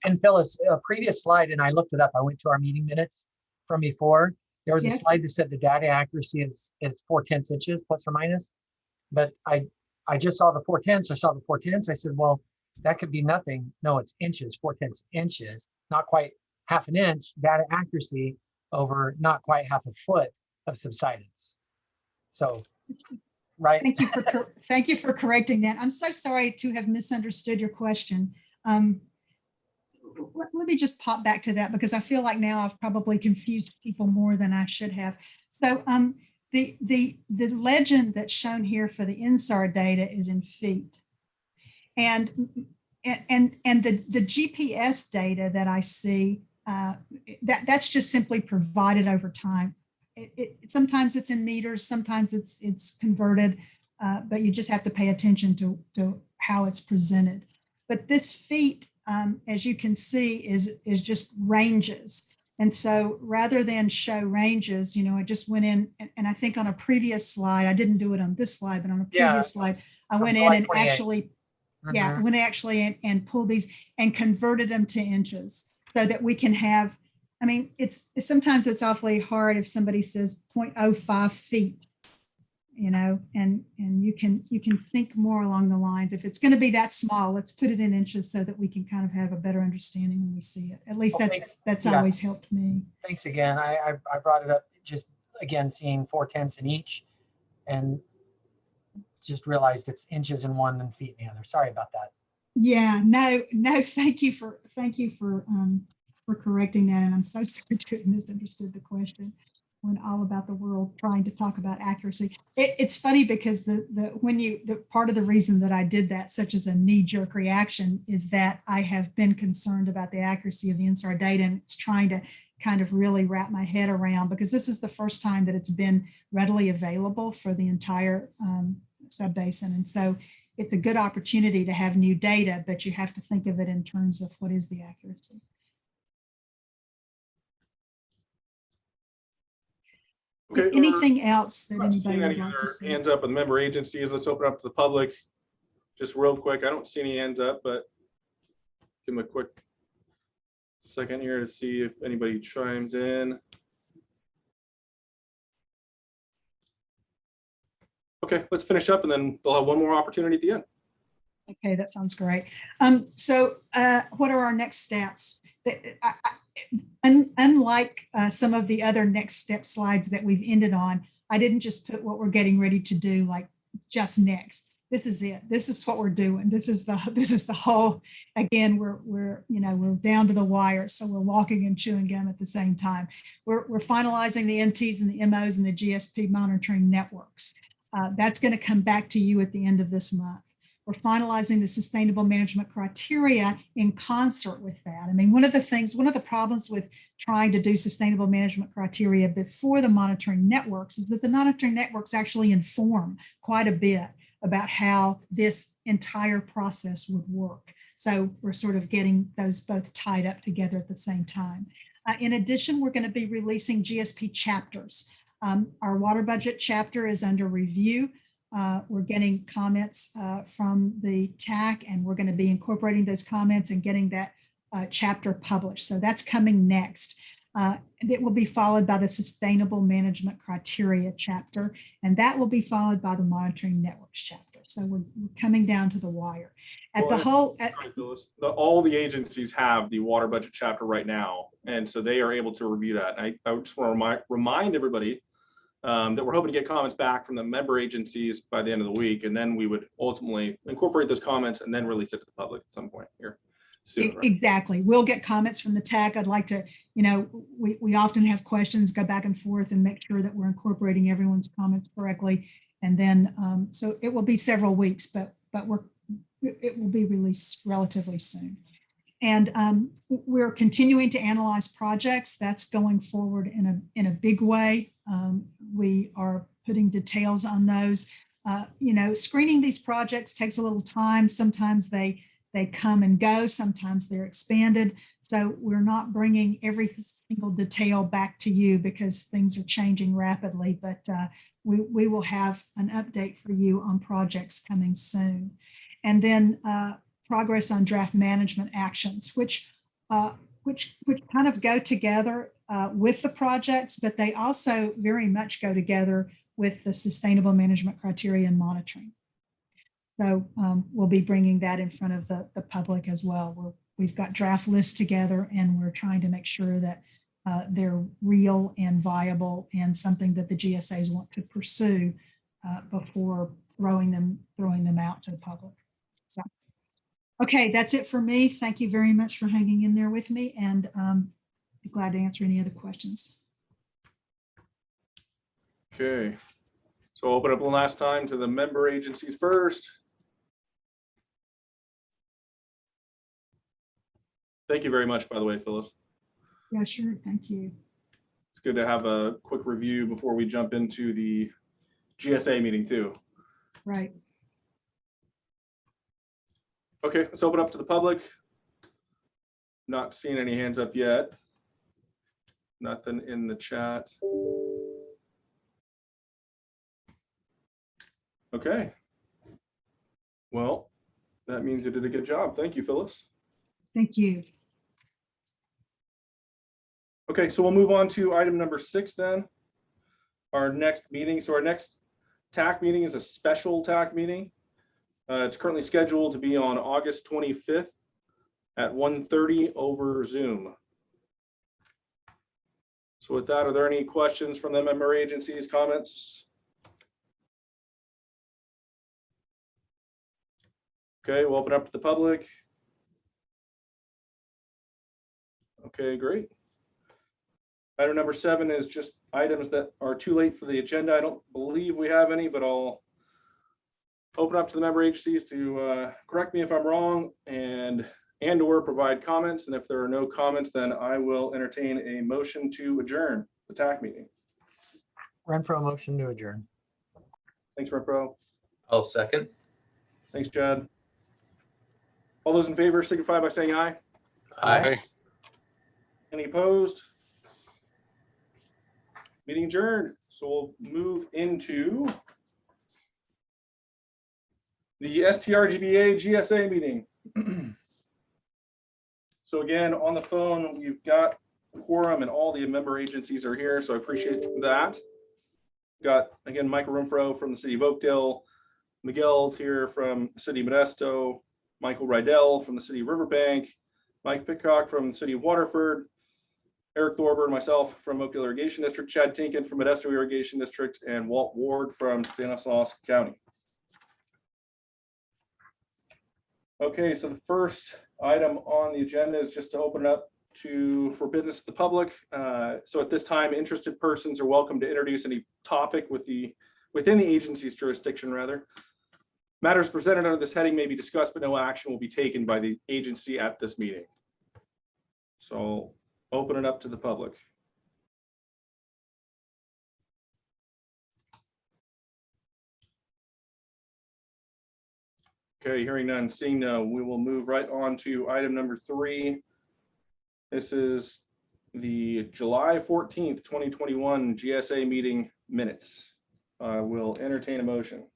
Speaker 4: And Phyllis, a previous slide, and I looked it up. I went to our meeting minutes from before. There was a
Speaker 1: Yes.
Speaker 4: slide that said the data accuracy is 4/10 inches plus or minus. But I just saw the 4/10. I saw the 4/10. I said, well, that could be nothing. No, it's inches, 4/10 inches, not quite half an inch data accuracy over not quite half a foot of subsidence. So, right.
Speaker 1: Thank you for correcting that. I'm so sorry to have misunderstood your question. Let me just pop back to that because I feel like now I've probably confused people more than I should have. So the legend that's shown here for the INSAR data is in feet. And the GPS data that I see, that's just simply provided over time. Sometimes it's in meters, sometimes it's converted, but you just have to pay attention to how it's presented. But this feet, as you can see, is just ranges. And so rather than show ranges, you know, I just went in and I think on a previous slide, I didn't do it on this slide, but on a previous slide, I went in and Yeah,
Speaker 4: Mhm.
Speaker 1: when they actually and pull these and converted them to inches so that we can have, I mean, sometimes it's awfully hard if somebody says 0.05 feet, and you can think more along the lines. If it's going to be that small, let's put it in inches so that we can kind of have a better understanding when we see it. At least
Speaker 4: Well, thanks.
Speaker 1: that's
Speaker 4: Yeah.
Speaker 1: always helped me.
Speaker 4: Thanks again. I brought it up just again, seeing 4/10 in each and just realized it's inches in one and feet in the other. Sorry about that.
Speaker 1: Yeah, no, thank you for correcting that. And I'm so sorry to have misunderstood the question when all about the world trying to talk about accuracy. It's funny because the part of the reason that I did that, such as a knee-jerk reaction, is that I have been concerned about the accuracy of the INSAR data, and it's trying to kind of really wrap my head around, because this is the first time that it's been readily available for the entire subbasin. And so it's a good opportunity to have new data, but you have to think of it in terms of what is the accuracy.
Speaker 2: Okay.
Speaker 1: Anything else that
Speaker 2: I'm not seeing
Speaker 1: anybody would
Speaker 2: any
Speaker 1: like to
Speaker 2: other
Speaker 1: see?
Speaker 2: hands up with member agencies. Let's open up to the public. Just real quick. I don't see any hands up, but give them a quick second here to see if anybody chimes in. Okay, let's finish up and then they'll have one more opportunity at the end.
Speaker 1: Okay, that sounds great. So what are our next steps? Unlike some of the other next step slides that we've ended on, I didn't just put what we're getting ready to do like just next. This is it. This is what we're doing. This is the whole, again, we're down to the wire. So we're walking and chewing gum at the same time. We're finalizing the MTs and the MOs and the GSP monitoring networks. That's going to come back to you at the end of this month. We're finalizing the sustainable management criteria in concert with that. I mean, one of the problems with trying to do sustainable management criteria before the monitoring networks is that the monitoring networks actually inform quite a bit about how this entire process would work. So we're sort of getting those both tied up together at the same time. In addition, we're going to be releasing GSP chapters. Our water budget chapter is under review. We're getting comments from the TAC, and we're going to be incorporating those comments and getting that chapter published. So that's coming next. It will be followed by the sustainable management criteria chapter, and that will be followed by the monitoring networks chapter. So we're coming down to the wire.
Speaker 2: All the agencies have the water budget chapter right now, and so they are able to review that. And I just want to remind everybody that we're hoping to get comments back from the member agencies by the end of the week, and then we would ultimately incorporate those comments and then release it to the public at some point here soon. Right?
Speaker 1: Exactly. We'll get comments from the TAC. I'd like to, we often have questions, go back and forth and make sure that we're incorporating everyone's comments correctly. And then, so it will be several weeks, but it will be released relatively soon. And we're continuing to analyze projects. That's going forward in a big way. We are putting details on those. Screening these projects takes a little time. Sometimes they come and go. Sometimes they're expanded. So we're not bringing every single detail back to you because things are changing rapidly. But we will have an update for you on projects coming soon. And then progress on draft management actions, which kind of go together with the projects, but they also very much go together with the sustainable management criteria and monitoring. So we'll be bringing that in front of the public as well. We've got draft lists together, and we're trying to make sure that they're real and viable and something that the GSAs want to pursue before throwing them out to the public. So. Okay, that's it for me. Thank you very much for hanging in there with me, and be glad to answer any other questions.
Speaker 2: Okay, so I'll open up one last time to the member agencies first. Thank you very much, by the way, Phyllis.
Speaker 1: Yeah, sure. Thank you.
Speaker 2: It's good to have a quick review before we jump into the GSA meeting too.
Speaker 1: Right.
Speaker 2: Okay, let's open up to the public. Not seeing any hands up yet. Nothing in the chat. Okay. Well, That means you did a good job. Thank you, Phyllis.
Speaker 1: Thank you.
Speaker 2: Okay, so we'll move on to item number 6 then. Our next meeting. So our next TAC meeting is a special TAC meeting. It's currently scheduled to be on August 25th at 1:30 over Zoom. So with that, are there any questions from the member agencies, comments? Okay, we'll open up to the public. Okay, great. Item number 7 is just items that are too late for the agenda. I don't believe we have any, but I'll open up to the member agencies to correct me if I'm wrong and/or provide comments. And if there are no comments, then I will entertain a motion to adjourn the TAC meeting.
Speaker 4: Renfro, motion to adjourn.
Speaker 2: Thanks, Renfro.
Speaker 6: I'll second.
Speaker 2: Thanks, Chad. All those in favor signify by saying aye.
Speaker 6: Aye.
Speaker 2: Any opposed? Meeting adjourned. So we'll move into the STRGBA GSA meeting. So again, on the phone, we've got quorum and all the member agencies are here, so I appreciate that. Got, again, Michael Renfro from the city of Oakdale, Miguel's here from the city of Modesto, Michael Rydell from the city of Riverbank, Mike Pitcock from the city of Waterford, Eric Thorburn, myself from Oakdale Irrigation District, Chad Tinkin from Modesto Irrigation District, and Walt Ward from Stanislaus County. Okay, so the first item on the agenda is just to open it up for business to the public. So at this time, interested persons are welcome to introduce any topic within the agency's jurisdiction, rather. Matters presented under this heading may be discussed, but no action will be taken by the agency at this meeting. So open it up to the public. Okay, hearing none, seeing none, we will move right on to item number 3. This is the July 14th, 2021 GSA meeting minutes. We'll entertain a motion.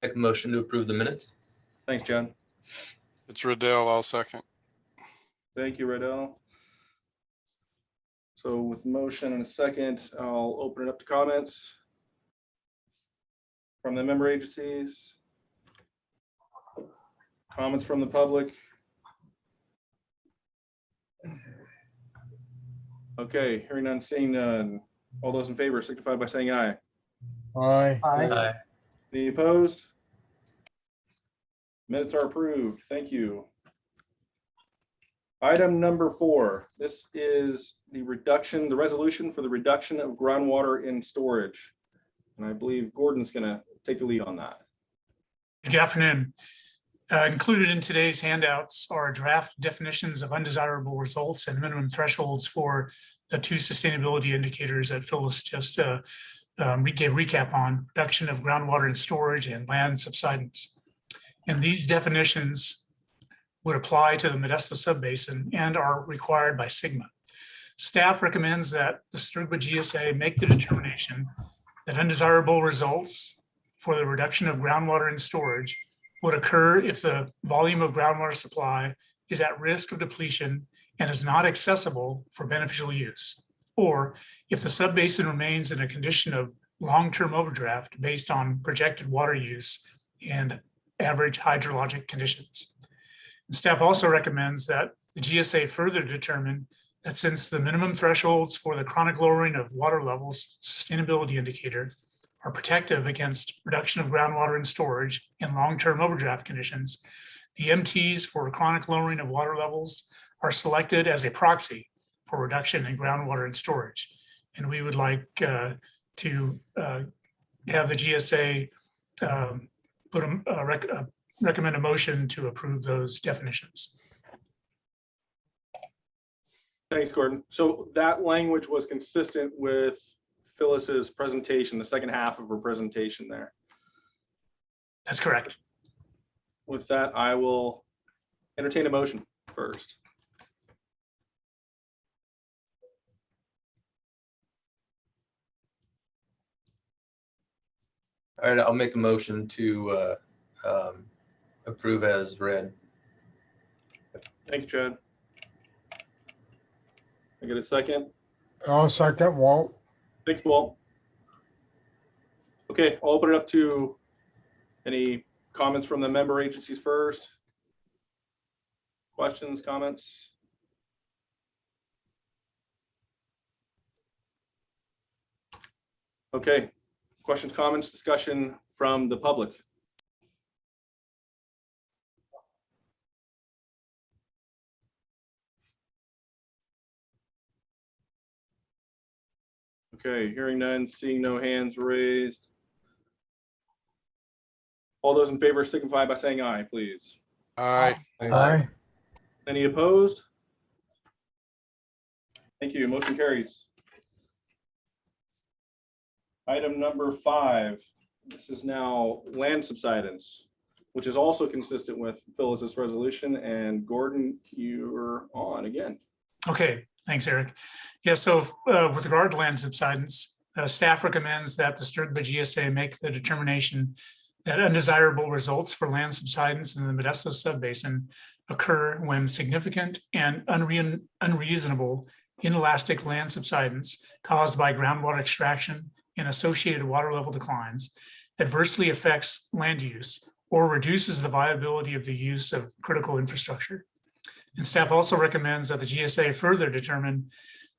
Speaker 6: Make a motion to approve the minutes.
Speaker 2: Thanks, John.
Speaker 7: It's Riddell, I'll second.
Speaker 2: Thank you, Riddell. So with motion and a second, I'll open it up to comments from the member agencies. Comments from the public. Okay, hearing none, seeing none. All those in favor signify by saying aye.
Speaker 8: Aye.
Speaker 6: Aye.
Speaker 2: Any opposed? Minutes are approved. Thank you. Item number 4. This is the resolution for the reduction of groundwater in storage. And I believe Gordon's going to take the lead on that.
Speaker 9: Good afternoon. Included in today's handouts are draft definitions of undesirable results and minimum thresholds for the 2 sustainability indicators that Phyllis just gave recap on: reduction of groundwater in storage and land subsidence. And these definitions would apply to the Modesto subbasin and are required by SGMA. Staff recommends that the Sturgba GSA make the determination that undesirable results for the reduction of groundwater in storage would occur if the volume of groundwater supply is at risk of depletion and is not accessible for beneficial use, or if the subbasin remains in a condition of long-term overdraft based on projected water use and average hydrologic conditions. And staff also recommends that the GSA further determine that since the minimum thresholds for the chronic lowering of water levels sustainability indicator are protective against reduction of groundwater in storage in long-term overdraft conditions, the MTs for chronic lowering of water levels are selected as a proxy for reduction in groundwater in storage. And we would like to have the GSA recommend a motion to approve those definitions.
Speaker 2: Thanks, Gordon. So that language was consistent with Phyllis's presentation, the second half of her presentation there.
Speaker 9: That's correct.
Speaker 2: With that, I will entertain a motion first.
Speaker 6: All right, I'll make a motion to approve as read.
Speaker 2: Thank you, Chad. I get a second?
Speaker 8: I'll second Walt.
Speaker 2: Thanks, Walt. Okay, I'll open it up to any comments from the member agencies first. Questions, comments? Okay, questions, comments, discussion from the public. Okay, hearing none, seeing no hands raised. All those in favor signify by saying aye, please.
Speaker 7: Aye.
Speaker 8: Aye.
Speaker 2: Any opposed? Thank you. Motion carries. Item number 5. This is now land subsidence, which is also consistent with Phyllis's resolution. And Gordon, you're on again.
Speaker 9: Okay, thanks, Eric. Yeah, so with regard to land subsidence, staff recommends that the Sturgeon GSA make the determination that undesirable results for land subsidence in the Modesto subbasin occur when significant and unreasonable inelastic land subsidence caused by groundwater extraction and associated water level declines adversely affects land use or reduces the viability of the use of critical infrastructure. And staff also recommends that the GSA further determine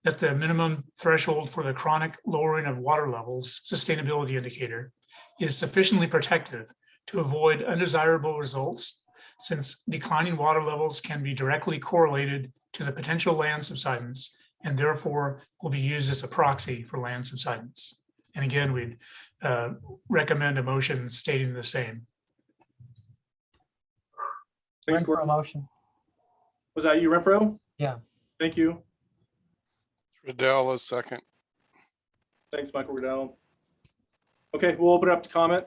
Speaker 9: that the minimum threshold for the chronic lowering of water levels sustainability indicator is sufficiently protective to avoid undesirable results, since declining water levels can be directly correlated to the potential land subsidence and therefore will be used as a proxy for land subsidence. And again, we'd recommend a motion stating the same.
Speaker 2: Thanks,
Speaker 4: Renfro
Speaker 2: Gordon.
Speaker 4: motion.
Speaker 2: Was that you, Renfro?
Speaker 4: Yeah.
Speaker 2: Thank you.
Speaker 7: Riddell is second.
Speaker 2: Thanks, Michael Riddell. Okay, we'll open it up to comment,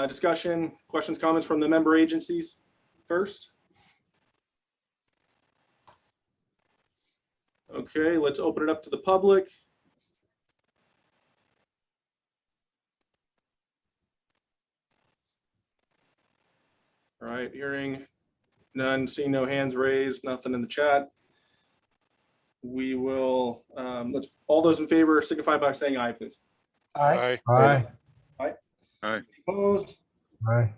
Speaker 2: discussion, questions, comments from the member agencies first. Okay, let's open it up to the public. All right, hearing none, seeing no hands raised, nothing in the chat. We will, let's, all those in favor signify by saying aye, please.
Speaker 8: Aye.
Speaker 7: Aye.
Speaker 8: Aye.
Speaker 2: Opposed?
Speaker 8: Aye.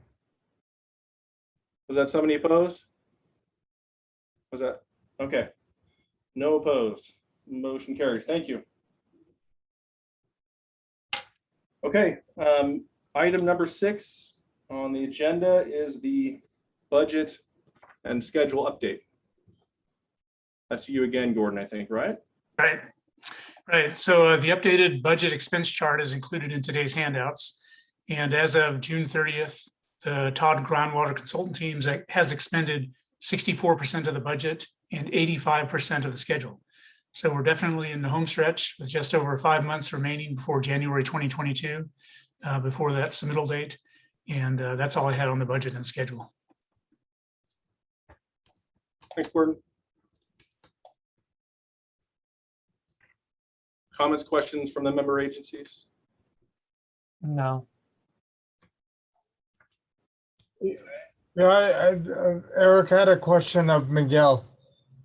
Speaker 2: Was that somebody opposed? Was that, okay. No opposed. Motion carries. Thank you. Okay, item number 6 on the agenda is the budget and schedule update. That's you again, Gordon, I think, right?
Speaker 9: Right. Right. So the updated budget expense chart is included in today's handouts. And as of June 30th, the Todd Groundwater Consultant Teams has expended 64% of the budget and 85% of the schedule. So we're definitely in the home stretch with just over 5 months remaining before January 2022, before that submittal date. And that's all I had on the budget and schedule.
Speaker 2: Thanks, Gordon. Comments, questions from the member agencies?
Speaker 4: No.
Speaker 8: Yeah, Eric, I had a question of Miguel.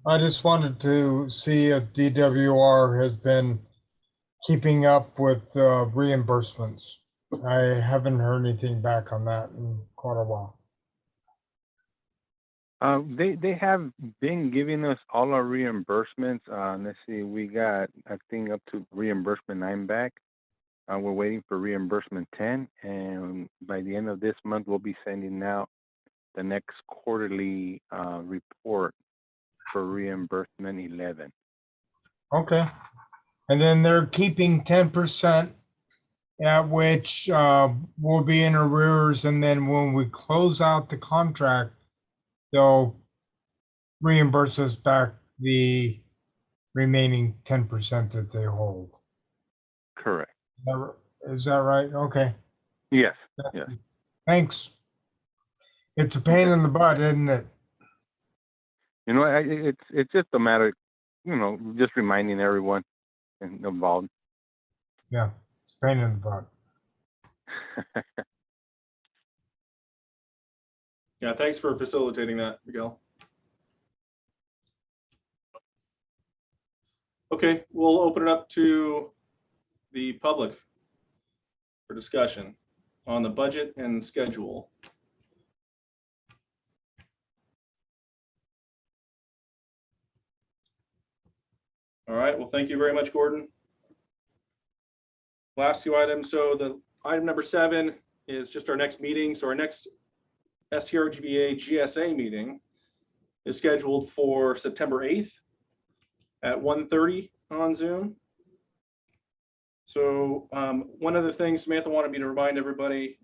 Speaker 8: I just wanted to see if DWR has been keeping up with reimbursements. I haven't heard anything back on that in quite a while.
Speaker 10: They have been giving us all our reimbursements. Let's see, we got, I think, up to reimbursement 9 back. We're waiting for reimbursement 10, and by the end of this month, we'll be sending out the next quarterly report for reimbursement 11.
Speaker 8: Okay. And then they're keeping 10%, at which will be in arrears, and then when we close out the contract, they'll reimburse us back the remaining 10% that they hold.
Speaker 10: Correct.
Speaker 8: Is that right? Okay.
Speaker 10: Yes. Yes.
Speaker 8: Thanks. It's a pain in the butt, isn't it?
Speaker 10: You know, it's just a matter, you know, just reminding everyone involved.
Speaker 8: Yeah, it's a pain in the butt.
Speaker 2: Yeah, thanks for facilitating that, Miguel. Okay, we'll open it up to the public for discussion on the budget and schedule. All right, well, thank you very much, Gordon. Last two items. So the item number 7 is just our next meeting. So our next STRGBA GSA meeting is scheduled for September 8th at 1:30 on Zoom. So one other thing, Samantha wanted me to remind everybody,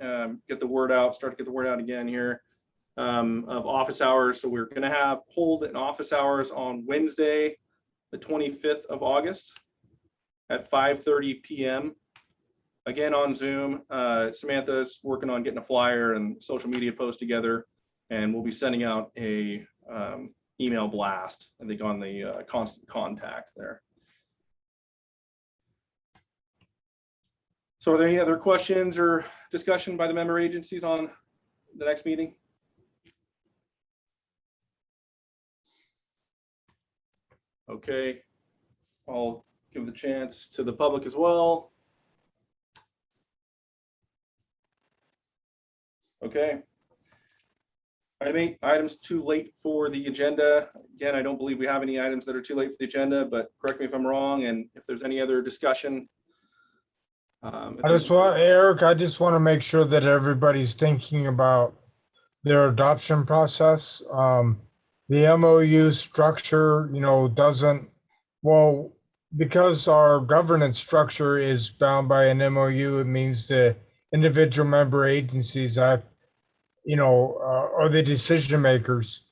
Speaker 2: get the word out, start to get the word out again here, of office hours. So we're going to hold an office hours on Wednesday, the 25th of August at 5:30 p.m. Again on Zoom. Samantha's working on getting a flyer and social media post together, and we'll be sending out a email blast, I think, on the constant contact there. So are there any other questions or discussion by the member agencies on the next meeting? Okay, I'll give the chance to the public as well. Okay. Item 8, items too late for the agenda. Again, I don't believe we have any items that are too late for the agenda, but correct me if I'm wrong. And if there's any other discussion.
Speaker 8: Eric, I just want to make sure that everybody's thinking about their adoption process. The MOU structure, doesn't, well, because our governance structure is bound by an MOU, it means the individual member agencies are the decision makers.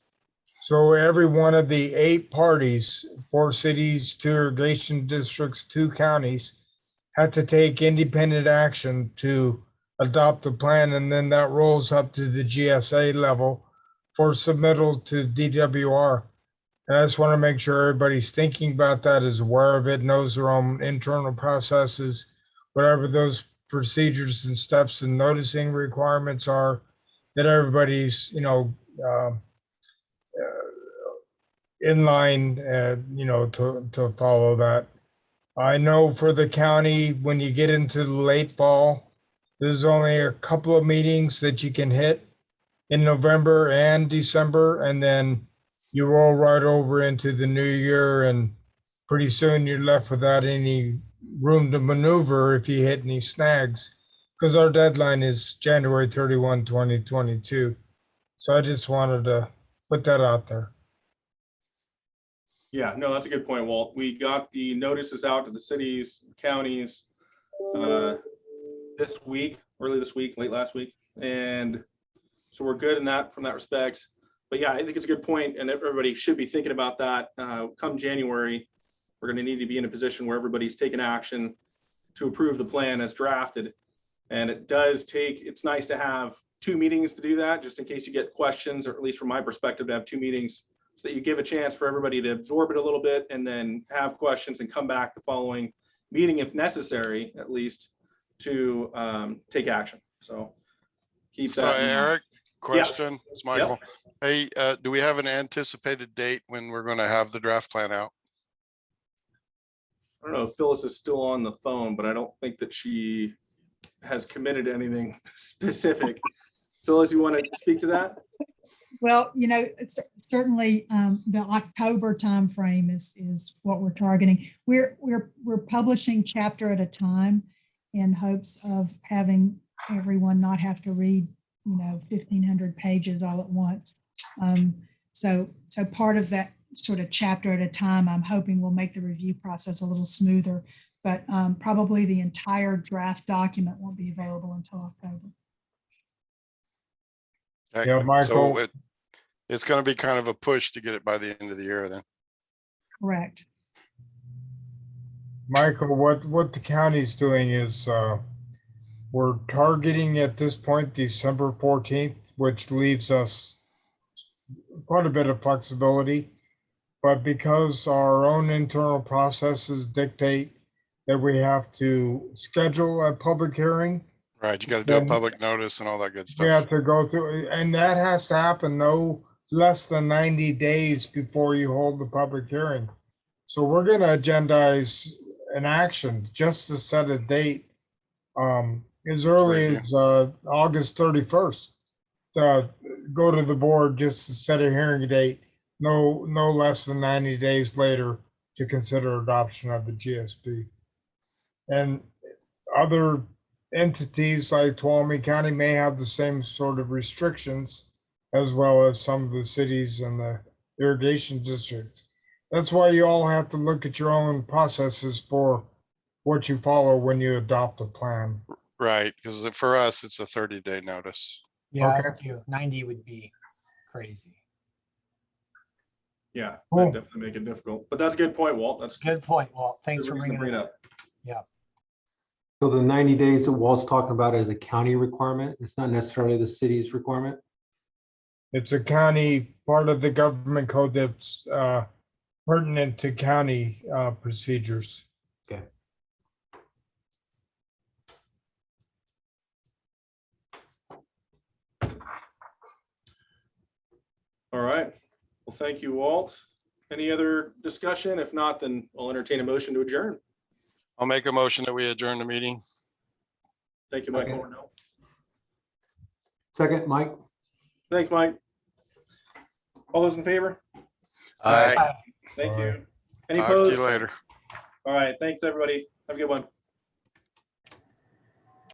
Speaker 8: So every one of the 8 parties, 4 cities, 2 irrigation districts, 2 counties, had to take independent action to adopt the plan, and then that rolls up to the GSA level for submittal to DWR. And I just want to make sure everybody's thinking about that, is aware of it, knows their own internal processes, whatever those procedures and steps and noticing requirements are, that everybody's, in line, to follow that. I know for the county, when you get into the late fall, there's only a couple of meetings that you can hit in November and December, and then you roll right over into the new year, and pretty soon you're left without any room to maneuver if you hit any snags, because our deadline is January 31, 2022. So I just wanted to put that out there.
Speaker 2: Yeah, no, that's a good point, Walt. We got the notices out to the cities, counties this week, early this week, late last week. And so we're good in that from that respect. But yeah, I think it's a good point, and everybody should be thinking about that. Come January, we're going to need to be in a position where everybody's taking action to approve the plan as drafted. And it does take, it's nice to have 2 meetings to do that, just in case you get questions, or at least from my perspective, to have 2 meetings so that you give a chance for everybody to absorb it a little bit and then have questions and come back the following meeting, if necessary, at least, to take action. So keep
Speaker 7: So
Speaker 2: that in mind.
Speaker 7: Eric, question, it's Michael. Hey, do we have an anticipated date when we're going to have the draft plan out?
Speaker 2: I don't know if Phyllis is still on the phone, but I don't think that she has committed to anything specific. Phyllis, you want to speak to that?
Speaker 1: Well, it's certainly the October timeframe is what we're targeting. We're publishing chapter at a time in hopes of having everyone not have to read 1,500 pages all at once. So part of that sort of chapter at a time, I'm hoping will make the review process a little smoother, but probably the entire draft document won't be available until October.
Speaker 8: Yeah, Michael.
Speaker 7: So it's going to be kind of a push to get it by the end of the year then.
Speaker 1: Correct.
Speaker 8: Michael, what the county's doing is we're targeting at this point December 14th, which leaves us quite a bit of flexibility. But because our own internal processes dictate that we have to schedule a public hearing
Speaker 7: Right, you gotta do a
Speaker 8: Then-
Speaker 7: public notice and all that good
Speaker 8: We
Speaker 7: stuff.
Speaker 8: have to go through, and that has to happen no less than 90 days before you hold the public hearing. So we're gonna agendize an action just to set a date, as early
Speaker 7: Great,
Speaker 8: as, August 31st. Go to the board just to set a hearing date, no less than 90 days later to consider adoption of the GSP. And other entities like Tuolumne County may have the same sort of restrictions as well as some of the cities and the irrigation districts. That's why you all have to look at your own processes for what you follow when you adopt a plan.
Speaker 7: Right, because for us, it's a 30-day notice.
Speaker 4: Yeah,
Speaker 8: Okay.
Speaker 4: us too. 90 would be crazy.
Speaker 2: Yeah,
Speaker 8: Cool.
Speaker 2: that definitely make it difficult. But that's a good point, Walt. That's
Speaker 4: Good point. Well, thanks
Speaker 2: good
Speaker 4: for
Speaker 2: reason to
Speaker 4: bringing
Speaker 2: bring
Speaker 4: it
Speaker 2: it
Speaker 4: up.
Speaker 2: up.
Speaker 11: So the 90 days that Walt's talking about is a county requirement. It's not necessarily the city's requirement.
Speaker 8: It's a county, part of the government code that's pertinent to county procedures.
Speaker 11: Okay.
Speaker 2: All right. Well, thank you, Walt. Any other discussion? If not, then I'll entertain a motion to adjourn.
Speaker 7: I'll make a motion that we adjourn the meeting.
Speaker 2: Thank you, Mike
Speaker 11: Okay.
Speaker 2: Cornell.
Speaker 11: Second, Mike?
Speaker 2: Thanks, Mike. All those in favor?
Speaker 7: Aye.
Speaker 2: Thank
Speaker 8: All
Speaker 2: you.
Speaker 8: right.
Speaker 2: Any
Speaker 7: Talk to
Speaker 2: opposed?
Speaker 7: you later.
Speaker 2: All right. Thanks, everybody. Have a good one.